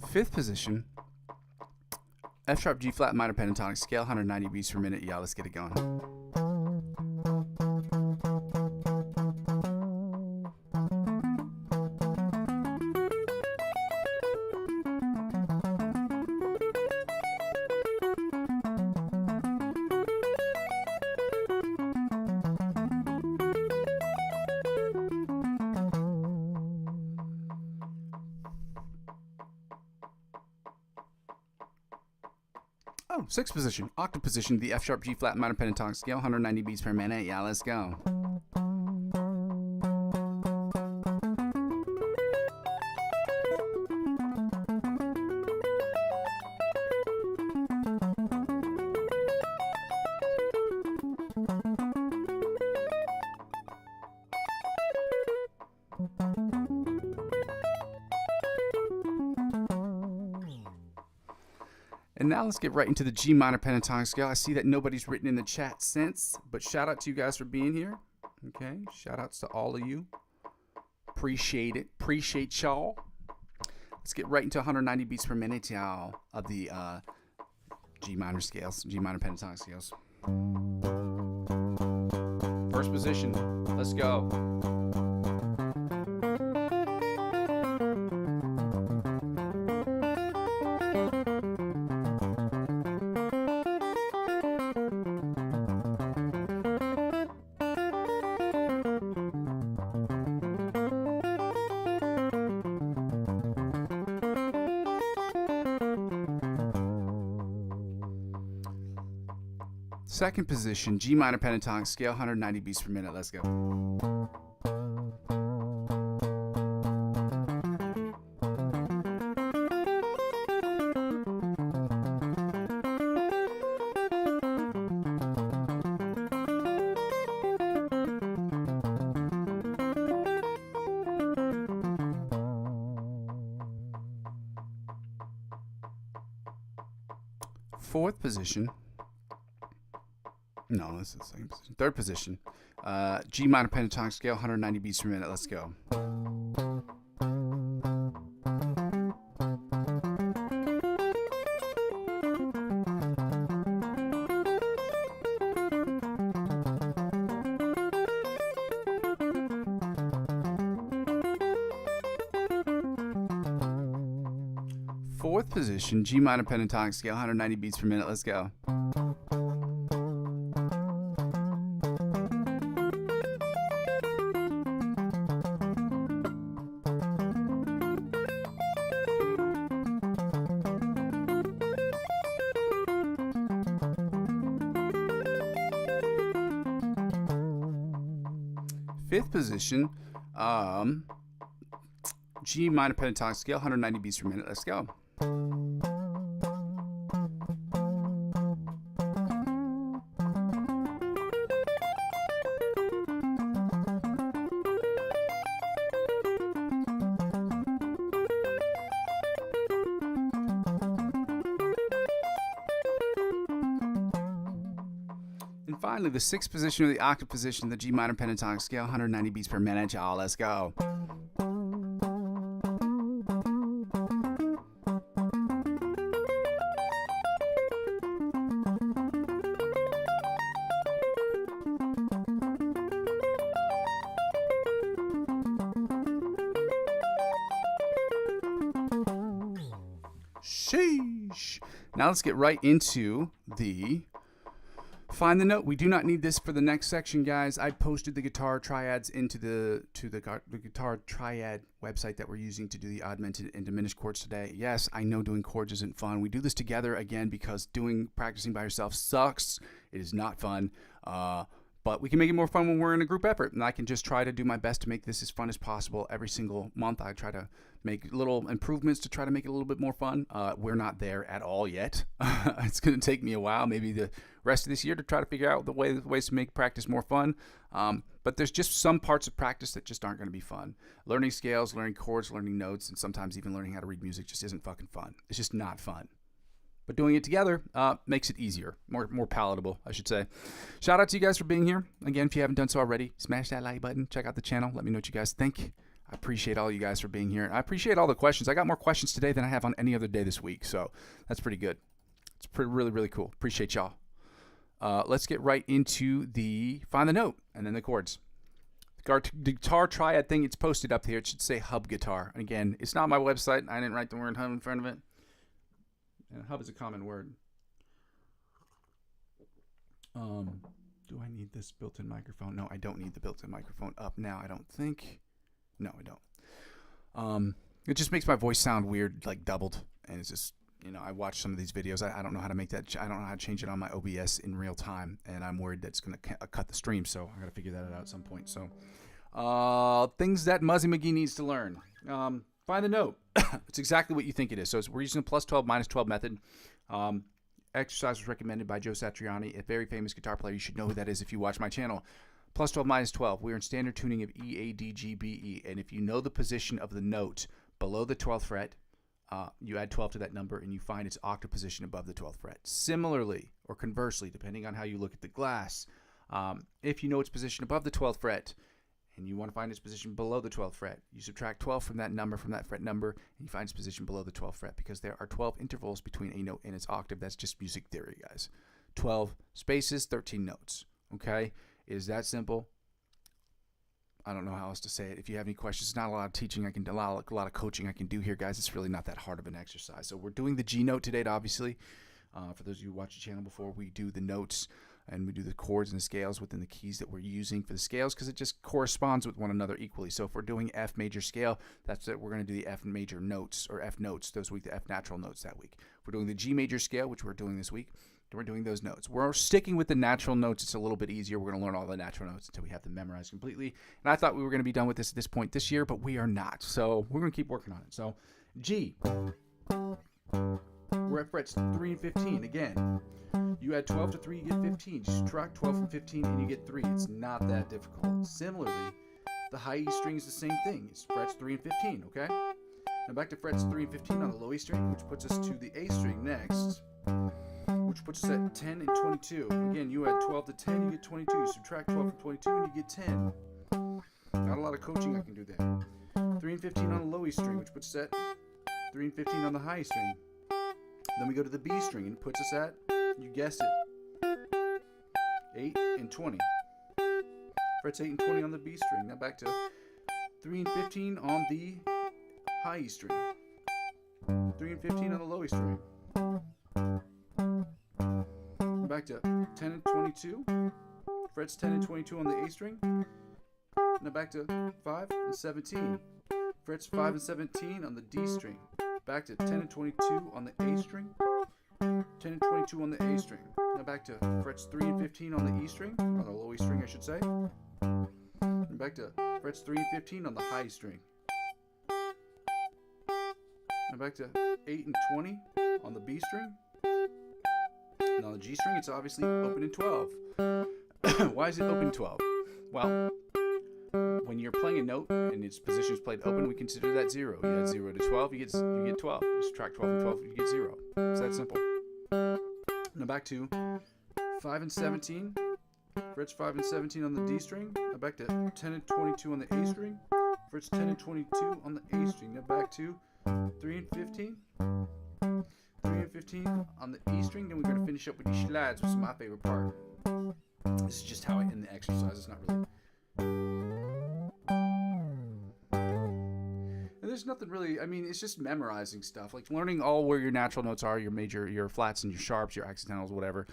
Fifth position, F sharp, G flat, minor pentatonic scale, 190 beats per minute. Y'all, let's get it going. Oh, sixth position, octave position, the F sharp, G flat, minor pentatonic scale, 190 beats per minute. Yeah, let's go. And now let's get right into the G minor pentatonic scale. I see that nobody's written in the chat since, but shout out to you guys for being here. Okay, shout outs to all of you. Appreciate it. Appreciate y'all. Let's get right into 190 beats per minute, y'all, of the G minor scales, G minor pentatonic scales. First position, let's go. Second position, G minor pentatonic scale, 190 beats per minute. Let's go. Fourth position. No, this is the second position. Third position, G minor pentatonic scale, 190 beats per minute. Let's go. Fourth position, G minor pentatonic scale, 190 beats per minute. Let's go. fifth position, G minor pentatonic scale, 190 beats per minute. Let's go. And finally, the sixth position, or the octave position, the G minor pentatonic scale, 190 beats per minute. Y'all, let's go. Sheesh. Now let's get right into the find the note. We do not need this for the next section, guys. I posted the guitar triads into the guitar triad website that we're using to do the augmented and diminished chords today. Yes, I know doing chords isn't fun. We do this together again because practicing by yourself sucks. It is not fun. But we can make it more fun when we're in a group effort, and I can just try to do my best to make this as fun as possible every single month. I try to make little improvements to try to make it a little bit more fun. We're not there at all yet. It's going to take me a while, maybe the rest of this year, to try to figure out the ways to make practice more fun. But there's just some parts of practice that just aren't going to be fun. Learning scales, learning chords, learning notes, and sometimes even learning how to read music just isn't fucking fun. It's just not fun. But doing it together makes it easier, more palatable, I should say. Shout out to you guys for being here. Again, if you haven't done so already, smash that like button. Check out the channel. Let me know what you guys think. I appreciate all you guys for being here. I appreciate all the questions. I got more questions today than I have on any other day this week, so that's pretty good. It's really, really cool. Appreciate y'all. Let's get right into the find the note and then the chords. The guitar triad thing, it's posted up here. It should say hub guitar. And again, it's not my website. I didn't write the word hub in front of it. And hub is a common word. Do I need this built-in microphone? No, I don't need the built-in microphone up now, I don't think. No, I don't. It just makes my voice sound weird, like doubled. And it's just, I watch some of these videos. I don't know how to make that. I don't know how to change it on my OBS in real time. And I'm worried that it's going to cut the stream. So I got to figure that out at some point. So things that Muzzy McGee needs to learn. Find the note. It's exactly what you think it is. So we're using a plus 12, minus 12 method. Exercise was recommended by Joe Satriani, a very famous guitar player. You should know who that is if you watch my channel. Plus 12, minus 12. We're in standard tuning of E, A, D, G, B, E. And if you know the position of the note below the 12th fret, you add 12 to that number and you find its octave position above the 12th fret. Similarly, or conversely, depending on how you look at the glass, if you know its position above the 12th fret, and you want to find its position below the 12th fret, you subtract 12 from that number, from that fret number, and you find its position below the 12th fret, because there are 12 intervals between a note and its octave. That's just music theory, guys. 12 spaces, 13 notes. Okay? It is that simple. I don't know how else to say it. If you have any questions, it's not a lot of teaching I can do, a lot of coaching I can do here, guys. It's really not that hard of an exercise. So we're doing the G note today, obviously. For those of you who watch the channel before, we do the notes and we do the chords and the scales within the keys that we're using for the scales, because it just corresponds with one another equally. So if we're doing F major scale, that's it. We're going to do the F major notes, or F notes this week, the F natural notes that week. If we're doing the G major scale, which we're doing this week, then we're doing those notes. We're sticking with the natural notes. It's a little bit easier. We're going to learn all the natural notes until we have them memorized completely. And I thought we were going to be done with this at this point this year, but we are not. So we're going to keep working on it. So G. We're at frets 3 and 15 again. You add 12 to 3, you get 15. You subtract 12 from 15 and you get 3. It's not that difficult. Similarly, the high E string is the same thing. It's frets 3 and 15, okay? Now back to frets 3 and 15 on the low E string, which puts us to the A string next, which puts us at 10 and 22. Again, you add 12 to 10, you get 22. You subtract 12 from 22 and you get 10. Not a lot of coaching I can do there. 3 and 15 on the low E string, which puts us at 3 and 15 on the high E string. Then we go to the B string and it puts us at, you guessed it, 8 and 20. Frets 8 and 20 on the B string. Now back to 3 and 15 on the high E string. 3 and 15 on the low E string. Back to 10 and 22. Frets 10 and 22 on the A string. Now back to 5 and 17. Frets 5 and 17 on the D string. Back to 10 and 22 on the A string. 10 and 22 on the A string. Now back to frets 3 and 15 on the E string, on the low E string I should say. And back to frets 3 and 15 on the high string. And back to 8 and 20 on the B string. And on the G string, it's obviously open in 12. Why is it open in 12? Well, when you're playing a note and its position is played open, we consider that 0. You add 0 to 12, you get 12. You subtract 12 from 12, you get 0. It's that simple. Now back to 5 and 17. Frets 5 and 17 on the D string. Now back to 10 and 22 on the A string. Frets 10 and 22 on the A string. Now back to 3 and 15. 3 and 15 on the E string. Then we're going to finish up with these slides, which is my favorite part. This is just how I end the exercise. It's not really... And there's nothing really... I mean, it's just memorizing stuff. Like learning all where your natural notes are, your major, your flats and your sharps, your accidentals, whatever.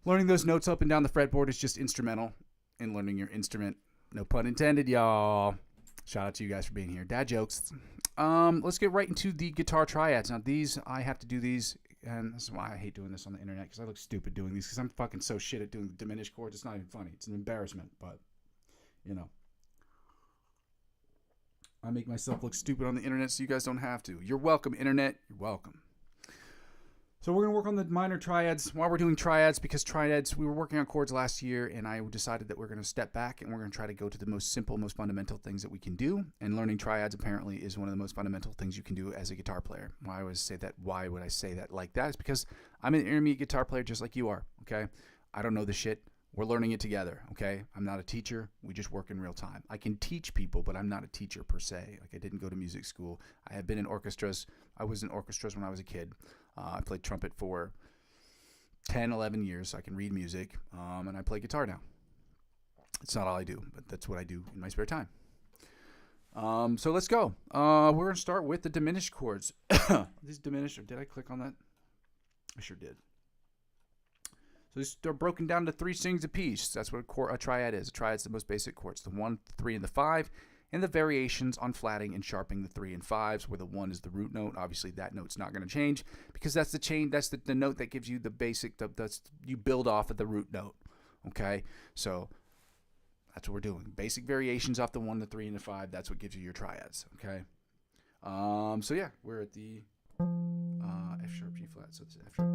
Learning those notes up and down the fretboard is just instrumental in learning your instrument. No pun intended, y'all. Shout out to you guys for being here. Dad jokes. Let's get right into the guitar triads. Now, these, I have to do these, and this is why I hate doing this on the internet, because I look stupid doing these, because I'm fucking so shit at doing the diminished chords. It's not even funny. It's an embarrassment, but, you know. I make myself look stupid on the internet so you guys don't have to. You're welcome, internet. You're welcome. So we're going to work on the minor triads while we're doing triads, because triads, we were working on chords last year, and I decided that we're going to step back and we're going to try to go to the most simple, most fundamental things that we can do. And learning triads apparently is one of the most fundamental things you can do as a guitar player. Why would I say that? Why would I say that like that? It's because I'm an intermediate guitar player just like you are, okay? I don't know the shit. We're learning it together, okay? I'm not a teacher. We just work in real time. I can teach people, but I'm not a teacher per se. Like, I didn't go to music school. I have been in orchestras. I was in orchestras when I was a kid. I played trumpet for 10, 11 years. I can read music, and I play guitar now. It's not all I do, but that's what I do in my spare time. So let's go. We're going to start with the diminished chords. These diminished, or did I click on that? I sure did. So they're broken down to 3 strings apiece. That's what a triad is. A triad is the most basic chords. The 1, the 3, and the 5. And the variations on flatting and sharping the 3 and 5s, where the 1 is the root note. Obviously, that note's not going to change, because that's the chain. That's the note that gives you the basic. You build off of the root note. Okay? So that's what we're doing. Basic variations off the 1, the 3, and the 5. That's what gives you your triads. Okay? So yeah, we're at the F sharp, G flat. So it's F sharp.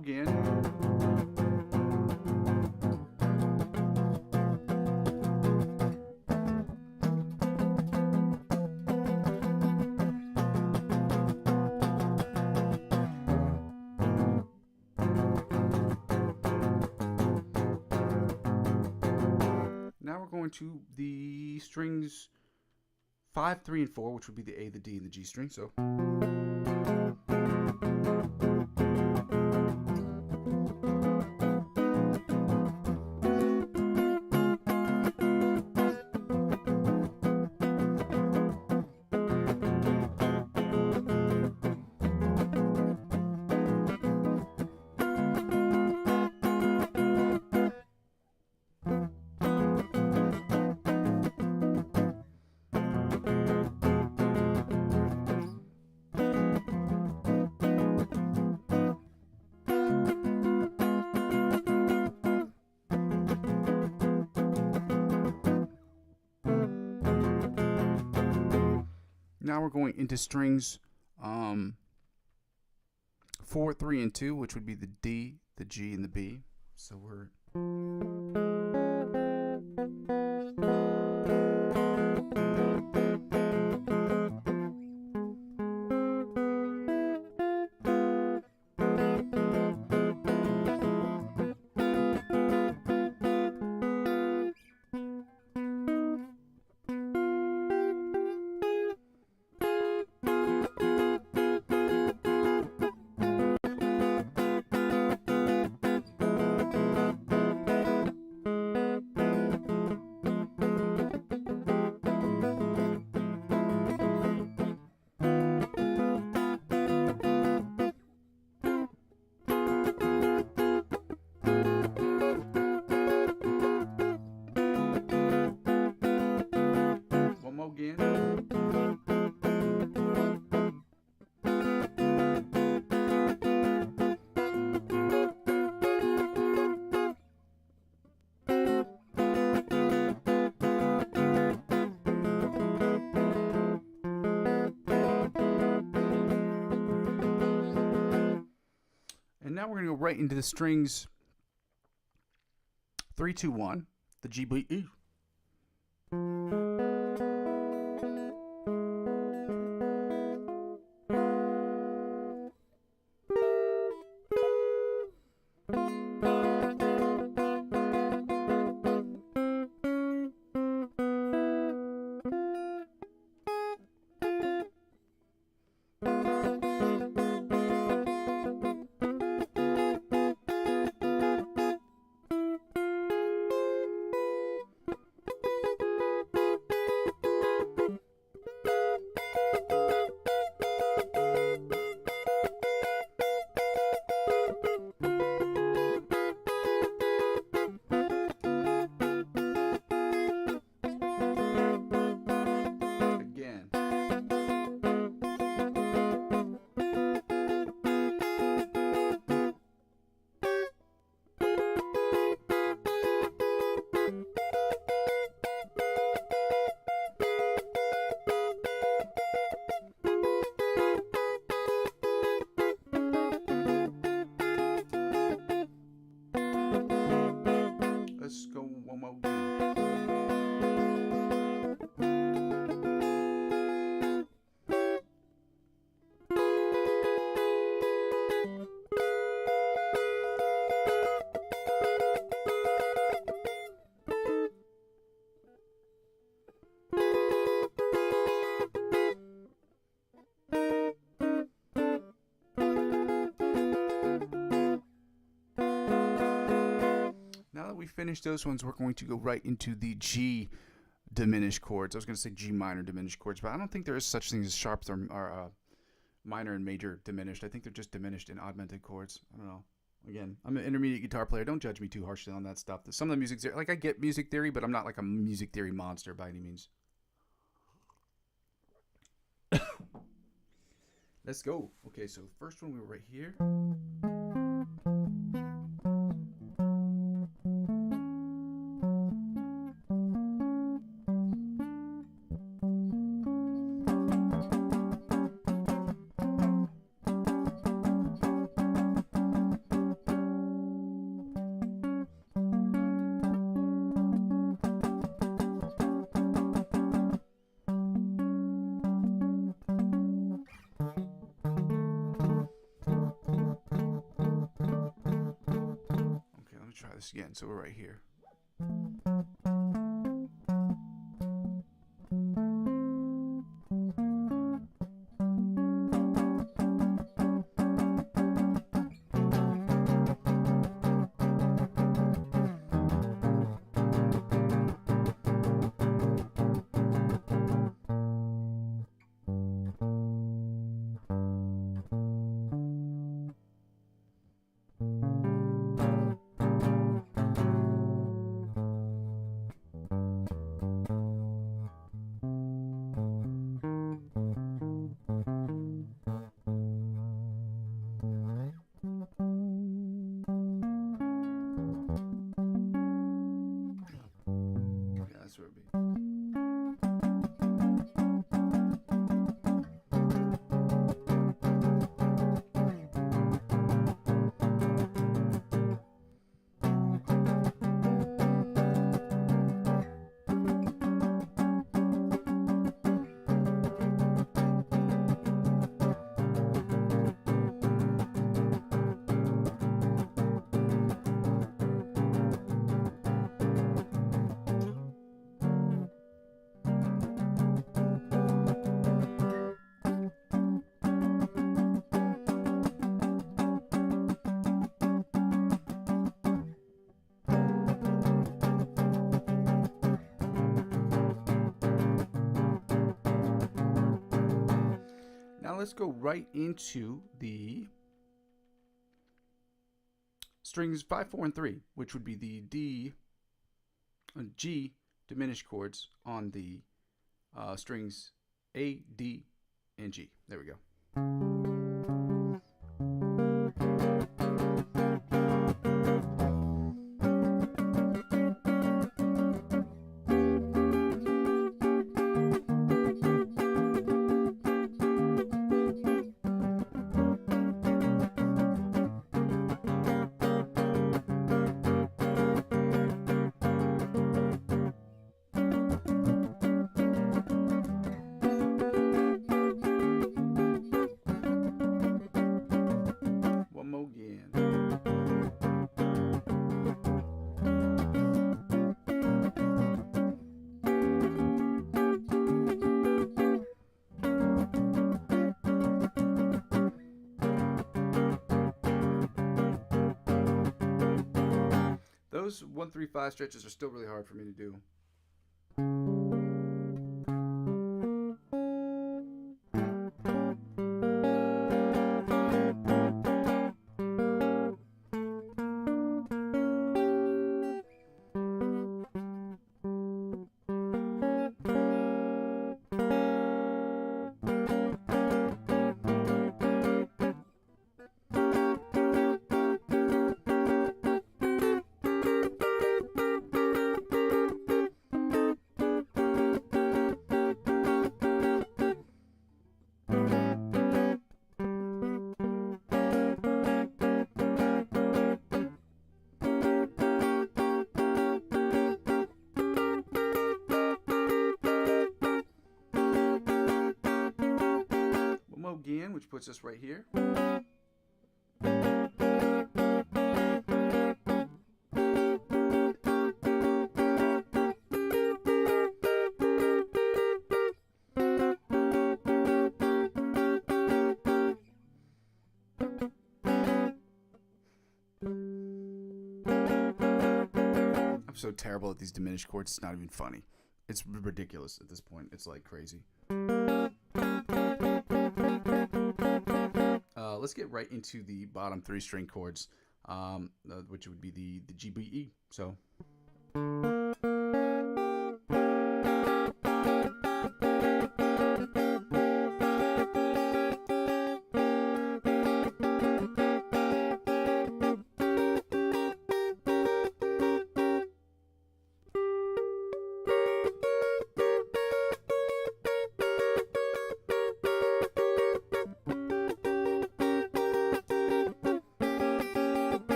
Again. Now we're going to the strings 5, 3, and 4, which would be the A, the D, and the G string. So now we're going into strings 4, 3, and 2, which would be the D, the G, and the B. So we're... we're going to go right into the strings 3, 2, 1, the G beat E. Let's go one more again. Now that we finished those ones, we're going to go right into the G diminished chords. I was going to say G minor diminished chords, but I don't think there is such things as sharps or minor and major diminished. I think they're just diminished in augmented chords. I don't know. Again, I'm an intermediate guitar player. Don't judge me too harshly on that stuff. Some of the music, like I get music theory, but I'm not like a music theory monster by any means. Let's go. Okay, so the first one we were right here. Try this again. So we're right here. Let's go right into the strings 5, 4, and 3, which would be the D and G diminished chords on the strings A, D, and G. There we go. those 1, 3, 5 stretches are still really hard for me to do. Again, which puts us right here. I'm so terrible at these diminished chords, it's not even funny. It's ridiculous at this point. It's like crazy. Let's get right into the bottom 3 string chords, which would be the G, B, E. So.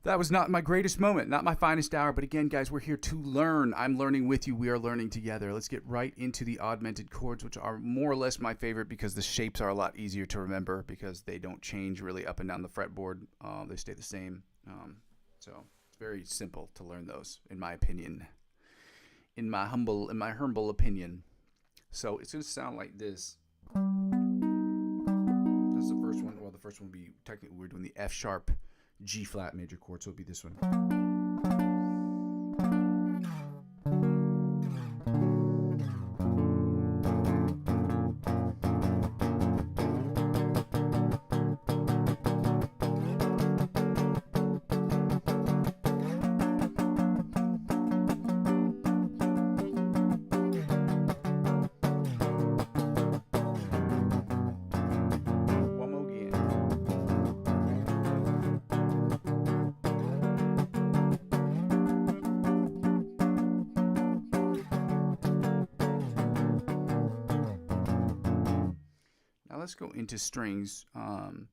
That was not my greatest moment, not my finest hour, but again, guys, we're here to learn. I'm learning with you. We are learning together. Let's get right into the augmented chords, which are more or less my favorite because the shapes are a lot easier to remember because they don't change really up and down the fretboard. They stay the same. So it's very simple to learn those, in my opinion. In my humble opinion. So it's going to sound like this. That's the first one. Well, the first one would be technically we're doing the F sharp G flat major chord, so it'll be this one. Let's go into strings 5,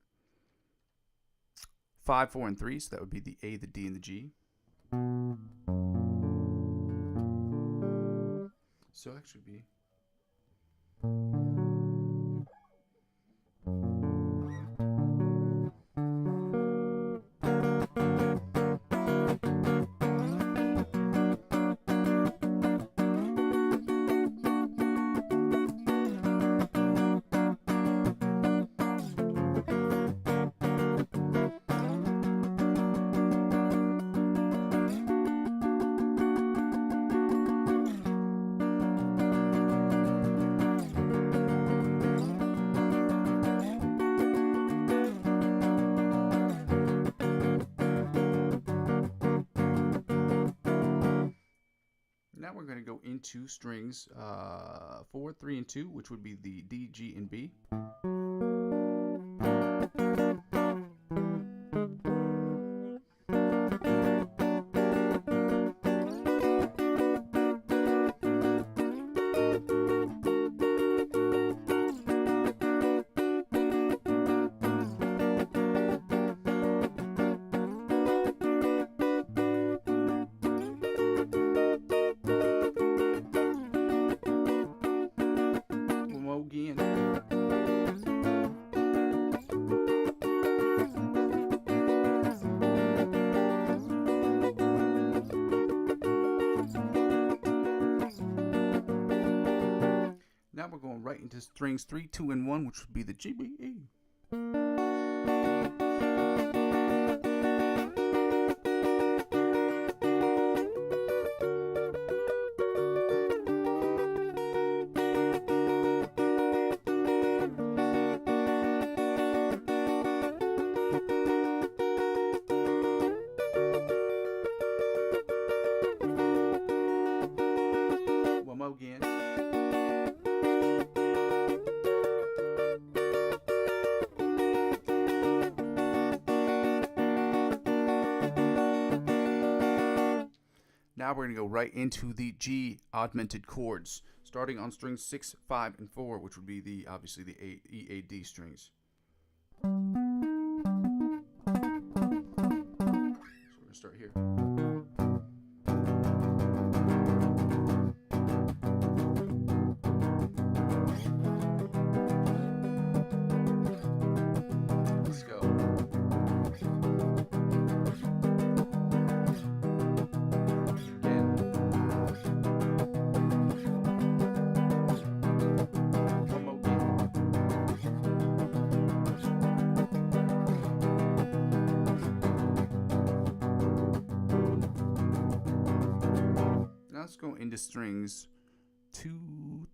4, and 3. So that would be the A, the D, and the G. So actually be Now we're going to go into strings 4, 3, and 2, which would be the D, G, and B. Now we're going right into strings 3, 2, and 1, which would be the G, B, E. One more again. Now we're going to go right into the G augmented chords, starting on strings 6, 5, and 4, which would be the obviously the E, A, D strings. So we're going to start here. Let's go. Let's go into strings 2,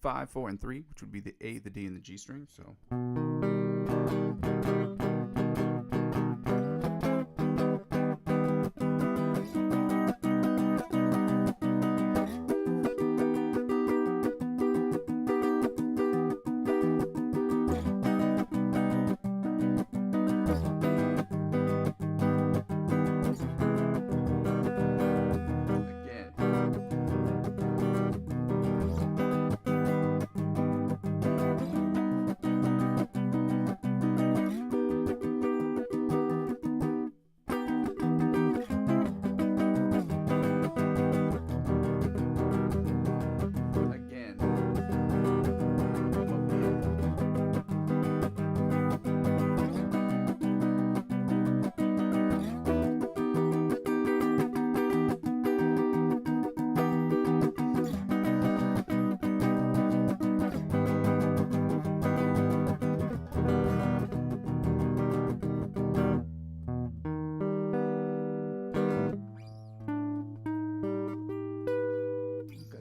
5, 4, and 3, which would be the A, the D, and the G string. So.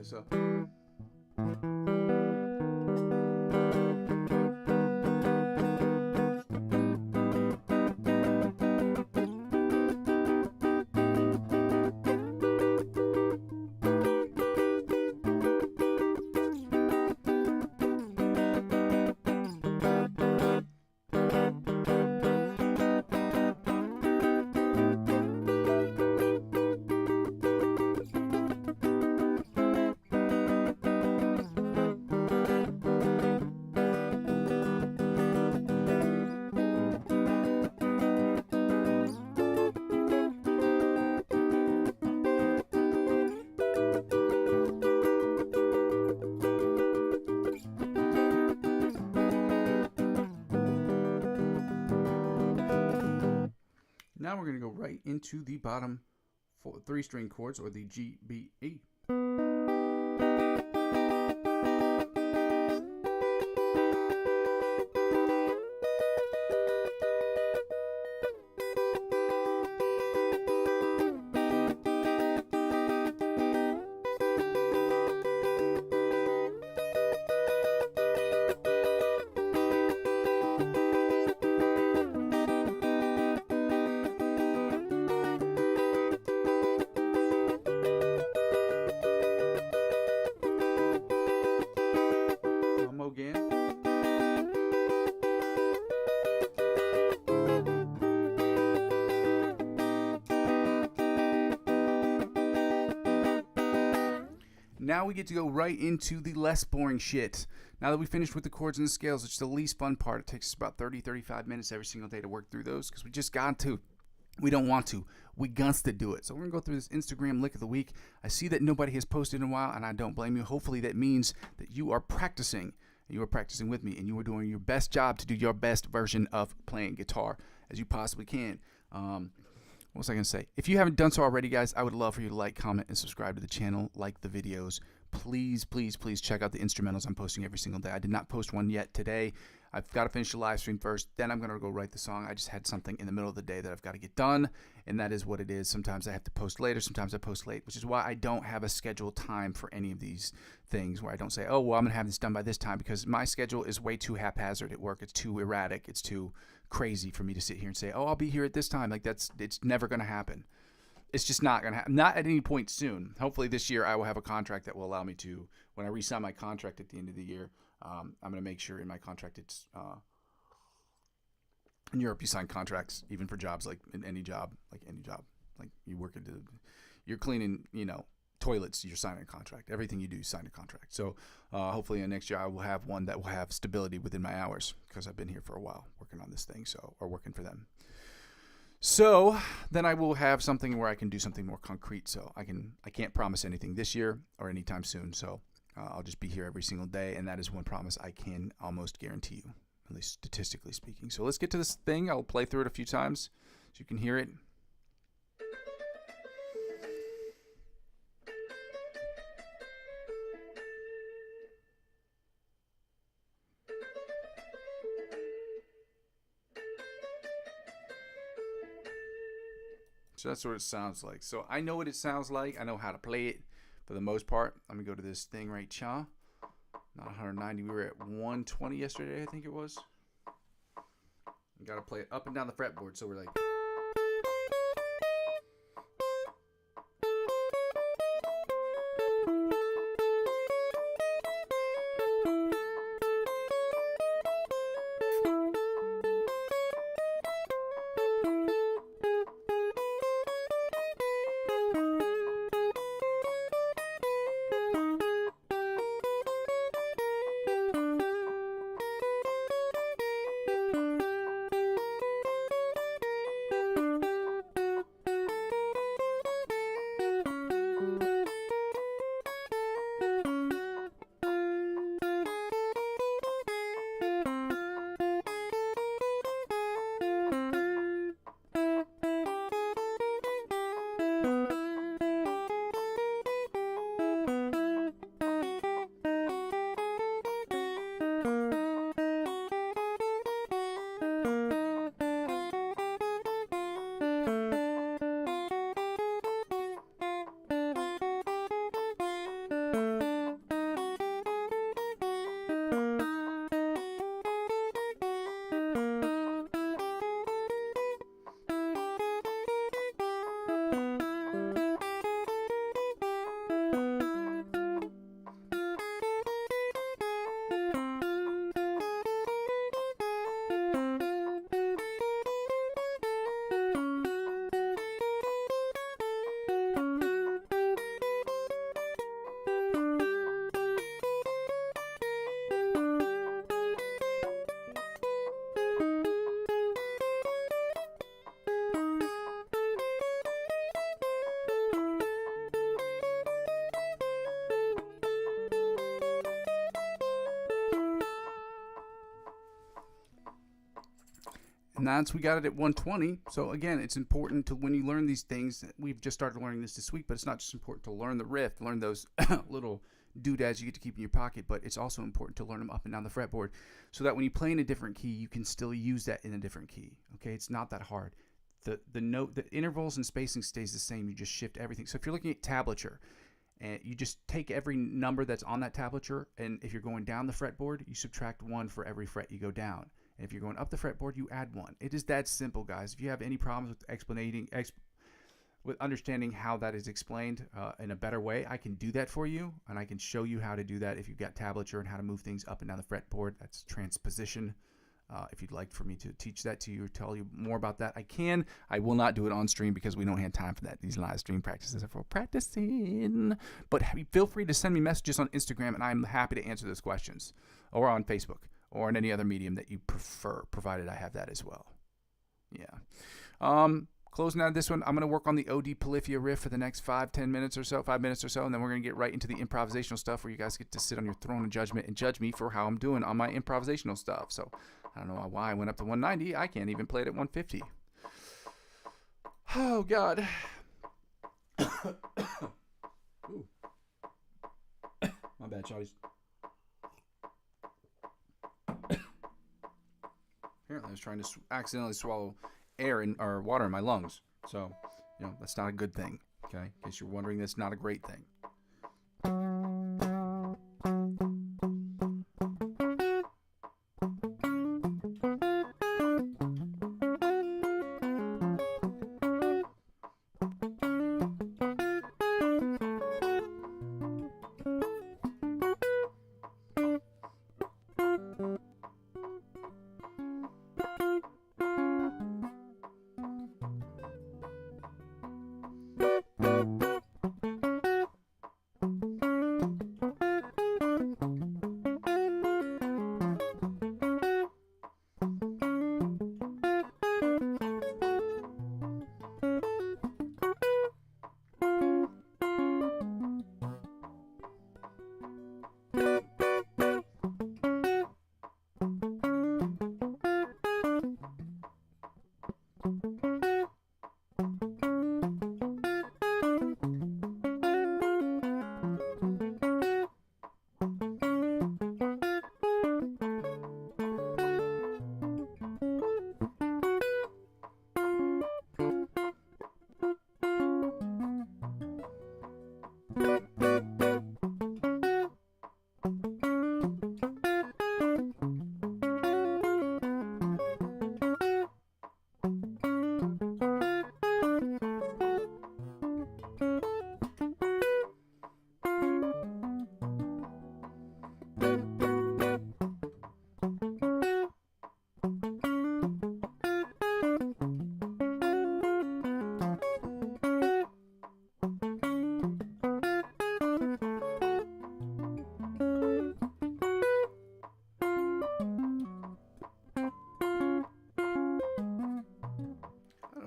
So. Now we're going to go right into the bottom 3 string chords, or the G, B, E. Now we get to go right into the less boring shit. Now that we finished with the chords and the scales, it's the least fun part. It takes us about 30-35 minutes every single day to work through those because we just got to. We don't want to. We guns to do it. So we're going to go through this Instagram lick of the week. I see that nobody has posted in a while, and I don't blame you. Hopefully that means that you are practicing. You are practicing with me, and you are doing your best job to do your best version of playing guitar as you possibly can. What was I going to say? If you haven't done so already, guys, I would love for you to like, comment, and subscribe to the channel, like the videos, please, please, please check out the instrumentals I'm posting every single day. I did not post one yet today. I've got to finish the live stream first. Then I'm going to go write the song. I just had something in the middle of the day that I've got to get done, and that is what it is. Sometimes I have to post later. Sometimes I post late, which is why I don't have a scheduled time for any of these things where I don't say, oh, well, I'm going to have this done by this time, because my schedule is way too haphazard at work. It's too erratic. It's too crazy for me to sit here and say, oh, I'll be here at this time. Like, it's never going to happen. It's just not going to happen. Not at any point soon. Hopefully this year I will have a contract that will allow me to, when I re-sign my contract at the end of the year, I'm going to make sure in my contract it's, in Europe, you sign contracts even for jobs like in any job, like you work you're cleaning, toilets, you're signing a contract. Everything you do, sign a contract. So hopefully next year I will have one that will have stability within my hours, because I've been here for a while working on this thing, or working for them. So then I will have something where I can do something more concrete. So I can't promise anything this year or anytime soon. So I'll just be here every single day, and that is one promise I can almost guarantee you, at least statistically speaking. So let's get to this thing. I'll play through it a few times so you can hear it. So that's what it sounds like. So I know what it sounds like. I know how to play it for the most part. Let me go to this thing right here. Not 190. We were at 120 yesterday, I think it was. You got to play it up and down the fretboard. So we're like... And that's, we got it at 120. So again, it's important to, when you learn these things, we've just started learning this week, but it's not just important to learn the riff, learn those little doodads you get to keep in your pocket, but it's also important to learn them up and down the fretboard so that when you play in a different key, you can still use that in a different key. Okay, it's not that hard. The note, the intervals and spacing stays the same. You just shift everything. So if you're looking at tablature, and you just take every number that's on that tablature, and if you're going down the fretboard, you subtract 1 for every fret you go down. And if you're going up the fretboard, you add 1. It is that simple, guys. If you have any problems with with understanding how that is explained in a better way, I can do that for you, and I can show you how to do that if you've got tablature and how to move things up and down the fretboard. That's transposition. If you'd like for me to teach that to you or tell you more about that, I can. I will not do it on stream because we don't have time for that. These live stream practices are for practicing. But feel free to send me messages on Instagram, and I'm happy to answer those questions, or on Facebook, or in any other medium that you prefer, provided I have that as well. Yeah. Closing out this one, I'm going to work on the OD Polyphia riff for the next 5 minutes or so, and then we're going to get right into the improvisational stuff where you guys get to sit on your throne of judgment and judge me for how I'm doing on my improvisational stuff. So I don't know why I went up to 190. I can't even play it at 150. Oh, God. Ooh. bad, shawties. Apparently, I was trying to accidentally swallow air or water in my lungs. So, that's not a good thing. Okay, in case you're wondering, that's not a great thing.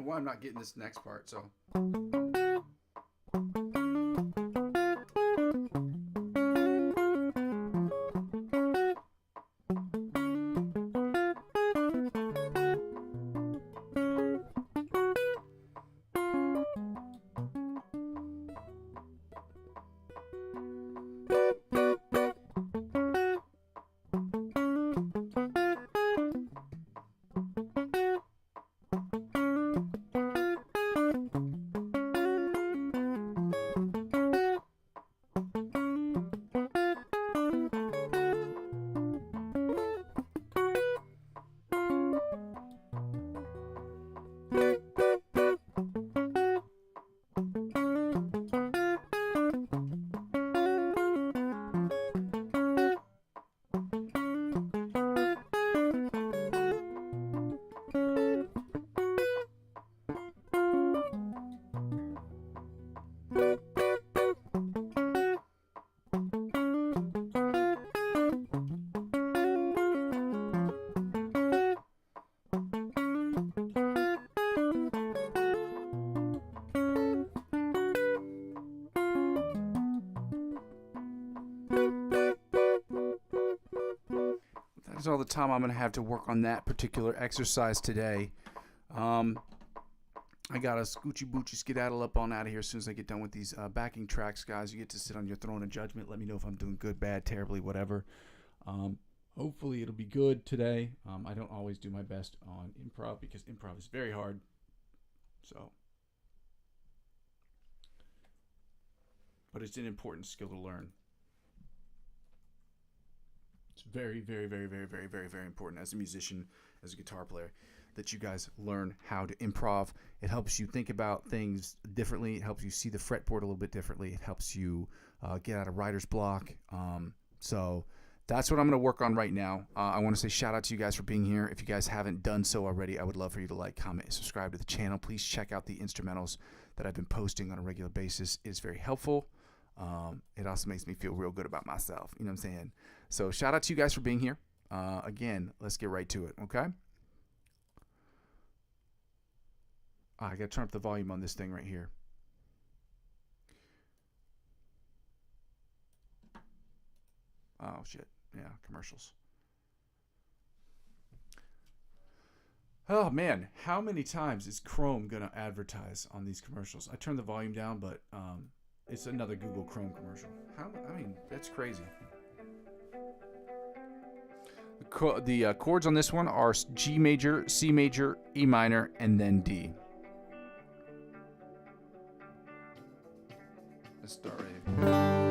Why I'm not getting this next part, so. That's all the time I'm going to have to work on that particular exercise today. I got a scoochy boochy skedaddle up on out of here as soon as I get done with these backing tracks, guys. You get to sit on your throne of judgment. Let me know if I'm doing good, bad, terribly, whatever. Hopefully it'll be good today. I don't always do my best on improv because improv is very hard. So, but it's an important skill to learn. It's very, very, very, very, very, very, very important as a musician, as a guitar player, that you guys learn how to improv. It helps you think about things differently. It helps you see the fretboard a little bit differently. It helps you get out of writer's block. So that's what I'm going to work on right now. I want to say shout out to you guys for being here. If you guys haven't done so already, I would love for you to like, comment, and subscribe to the channel. Please check out the instrumentals that I've been posting on a regular basis. It's very helpful. It also makes me feel real good about myself. You know what I'm saying? So shout out to you guys for being here. Again, let's get right to it, okay? I got to turn up the volume on this thing right here. Oh, shit. Yeah, commercials. Oh, man. How many times is Chrome going to advertise on these commercials? I turned the volume down, but It's another Google Chrome commercial. That's crazy. The chords on this one are G major, C major, E minor, and then D. Let's start right here.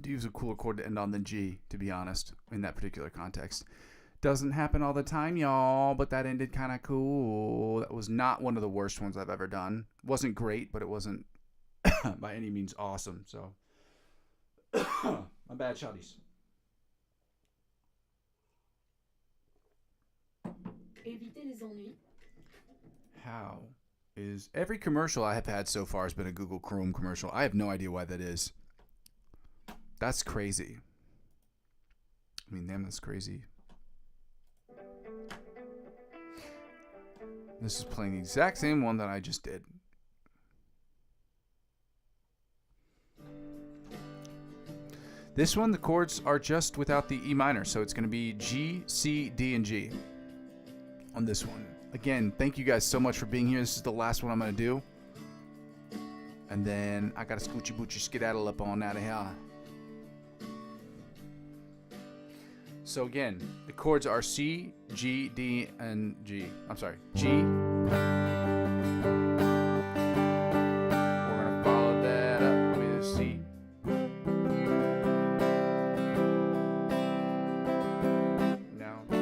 Use a cooler chord to end on than G, to be honest, in that particular context. Doesn't happen all the time, y'all, but that ended kind of cool. That was not one of the worst ones I've ever done. Wasn't great, but it wasn't by any means awesome. So My bad, shotties. Éviter les ennuis. How is every commercial I have had so far has been a Google Chrome commercial? I have no idea why that is. That's crazy. I mean, damn, that's crazy. This is playing the exact same one that I just did. This one, the chords are just without the E minor, so it's going to be G, C, D, and G on this one. Again, thank you guys so much for being here. This is the last one I'm going to do. And then I got to scoochy boochy skedaddle up on out of here. So again, the chords are C, G, D, and G. I'm sorry, G. We're gonna follow that up with C. Now G.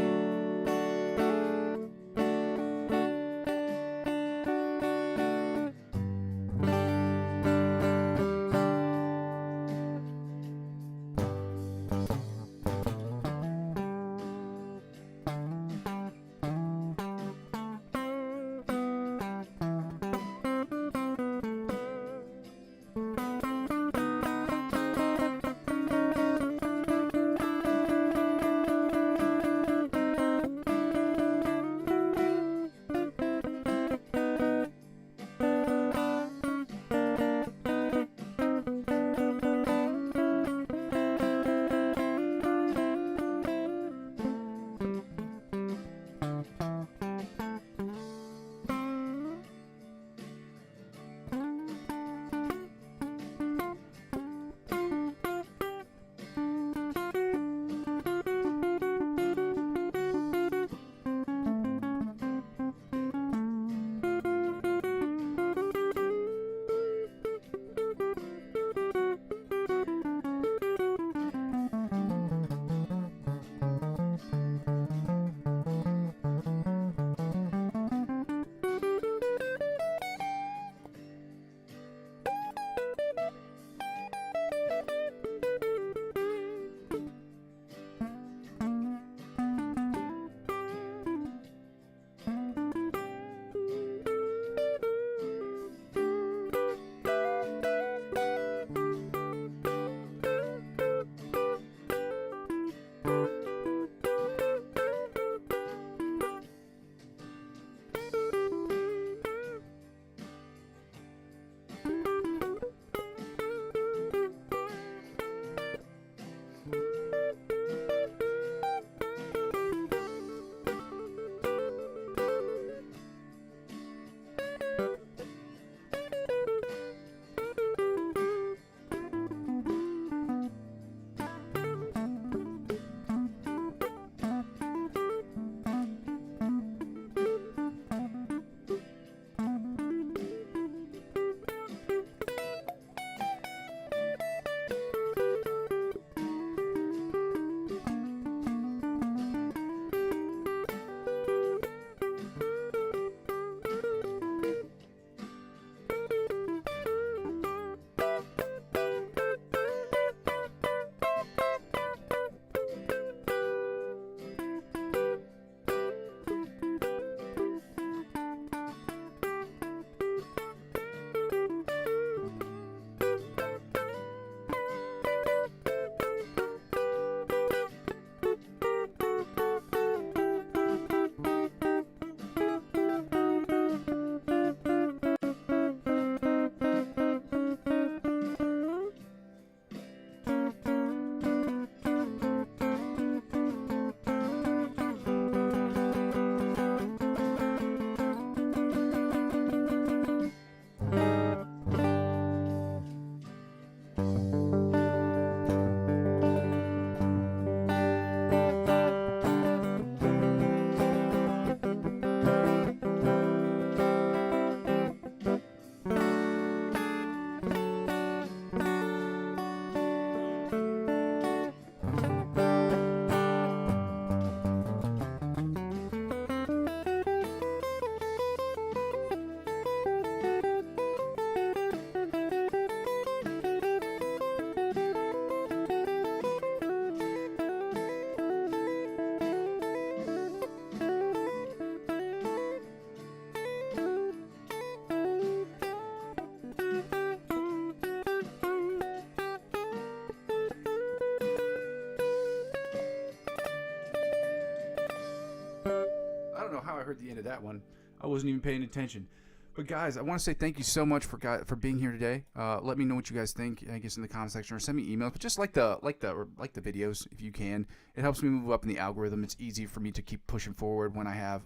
at the end of that one. I wasn't even paying attention. But guys, I want to say thank you so much for being here today. Let me know what you guys think, I guess, in the comment section, or send me emails. But just like the videos if you can. It helps me move up in the algorithm. It's easy for me to keep pushing forward when I have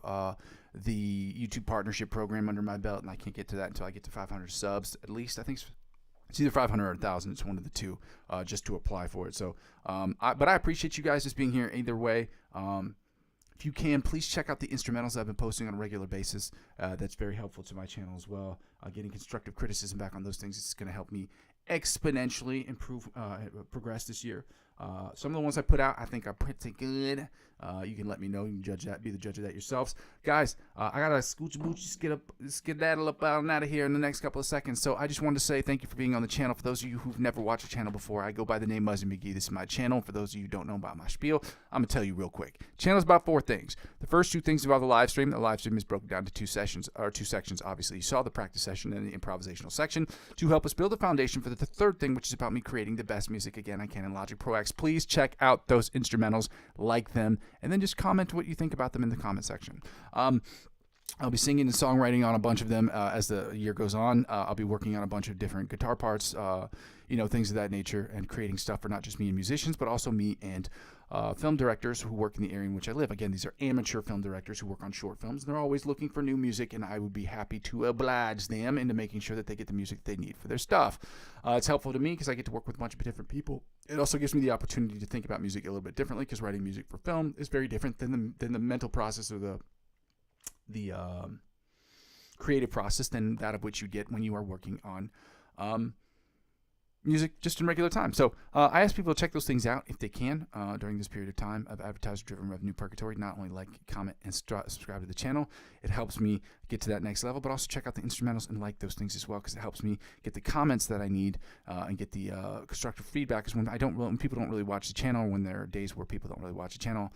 the YouTube partnership program under my belt, and I can't get to that until I get to 500 subs at least. I think it's either 500 or 1,000. It's one of the two, just to apply for it. So, but I appreciate you guys just being here either way. If you can, please check out the instrumentals I've been posting on a regular basis. That's very helpful to my channel as well. Getting constructive criticism back on those things is going to help me exponentially improve, progress this year. Some of the ones I put out, I think are pretty good. You can let me know. You can judge that. Be the judge of that yourselves, guys. I gotta scooch skedaddle up out and out of here in the next couple of seconds. So I just wanted to say thank you for being on the channel. For those of you who've never watched the channel before, I go by the name Muzzy McGee. This is my channel. For those of you who don't know about my spiel, I'm gonna tell you real quick. Channel's about 4 things. The first 2 things involve the live stream. The live stream is broken down to 2 sections. Obviously, you saw the practice session and the improvisational section to help us build a foundation for the third thing, which is about me creating the best music again I can in Logic Pro X. Please check out those instrumentals, like them, and then just comment what you think about them in the comment section. I'll be singing and songwriting on a bunch of them as the year goes on. I'll be working on a bunch of different guitar parts, things of that nature, and creating stuff for not just me and musicians, but also me and film directors who work in the area in which I live. Again, these are amateur film directors who work on short films, and they're always looking for new music, and I would be happy to oblige them into making sure that they get the music they need for their stuff. It's helpful to me because I get to work with a bunch of different people. It also gives me the opportunity to think about music a little bit differently, because writing music for film is very different than the mental process or the creative process than that of which you get when you are working on music just in regular time. So I ask people to check those things out if they can during this period of time of advertiser-driven revenue purgatory. Not only like, comment, and subscribe to the channel. It helps me get to that next level, but also check out the instrumentals and like those things as well, because it helps me get the comments that I need and get the constructive feedback. Because when people don't really watch the channel, when there are days where people don't really watch the channel,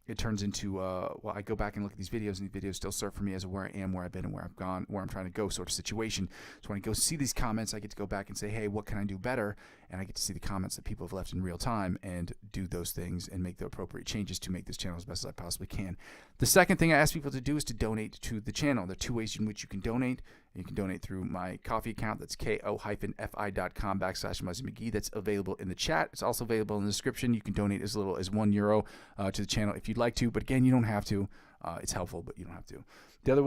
it turns into I go back and look at these videos, and these videos still serve for me as a where I am, where I've been, and where I've gone, where I'm trying to go sort of situation. So when I go see these comments, I get to go back and say, hey, what can I do better? And I get to see the comments that people have left in real time and do those things and make the appropriate changes to make this channel as best as I possibly can. The second thing I ask people to do is to donate to the channel. There are 2 ways in which you can donate. You can donate through my Ko-fi account. That's ko-fi.com/Muzzy McGee. That's available in the chat. It's also available in the description. You can donate as little as €1 to the channel if you'd like to, but again, you don't have to. It's helpful, but you don't have to. The other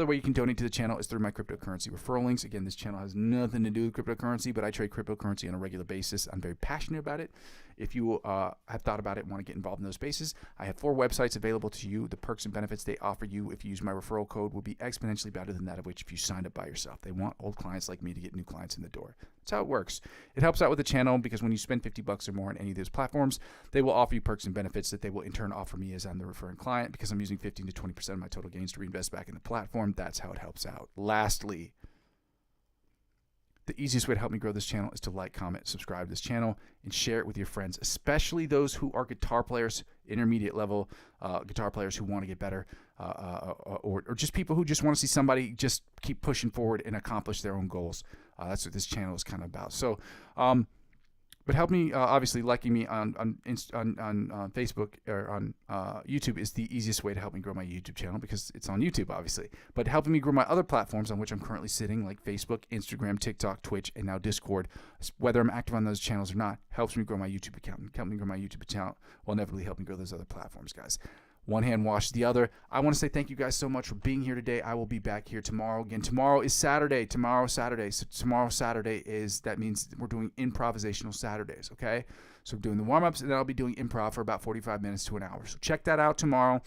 way you can donate to the channel is through my cryptocurrency referral links. Again, this channel has nothing to do with cryptocurrency, but I trade cryptocurrency on a regular basis. I'm very passionate about it. If you have thought about it and want to get involved in those spaces, I have 4 websites available to you. The perks and benefits they offer you if you use my referral code will be exponentially better than that of which if you signed up by yourself. They want old clients like me to get new clients in the door. That's how it works. It helps out with the channel because when you spend $50 or more on any of those platforms, they will offer you perks and benefits that they will in turn offer me as I'm the referring client, because I'm using 15 to 20% of my total gains to reinvest back in the platform. That's how it helps out. Lastly, the easiest way to help me grow this channel is to like, comment, subscribe to this channel, and share it with your friends, especially those who are guitar players, intermediate level guitar players who want to get better, or just people who just want to see somebody just keep pushing forward and accomplish their own goals. That's what this channel is kind of about. So, but help me, obviously, liking me on Facebook or on YouTube is the easiest way to help me grow my YouTube channel, because it's on YouTube, obviously. But helping me grow my other platforms on which I'm currently sitting, like Facebook, Instagram, TikTok, Twitch, and now Discord, whether I'm active on those channels or not, helps me grow my YouTube account. And help me grow my YouTube account will inevitably help me grow those other platforms, guys. One hand washes the other. I want to say thank you guys so much for being here today. I will be back here tomorrow. Again, tomorrow is Saturday. So tomorrow Saturday that means we're doing improvisational Saturdays, okay? So we're doing the warm-ups, and then I'll be doing improv for about 45 minutes to an hour. So check that out tomorrow.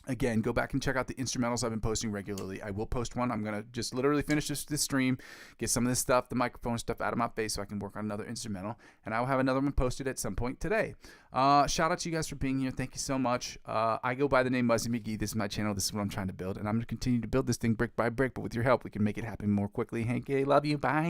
Again, go back and check out the instrumentals I've been posting regularly. I will post one. I'm going to just literally finish this stream, get some of this stuff, the microphone stuff out of my face so I can work on another instrumental. And I will have another one posted at some point today. Shout out to you guys for being here. Thank you so much. I go by the name Muzzy McGee. This is my channel. This is what I'm trying to build. And I'm going to continue to build this thing brick by brick. But with your help, we can make it happen more quickly. Hank, love you. Bye.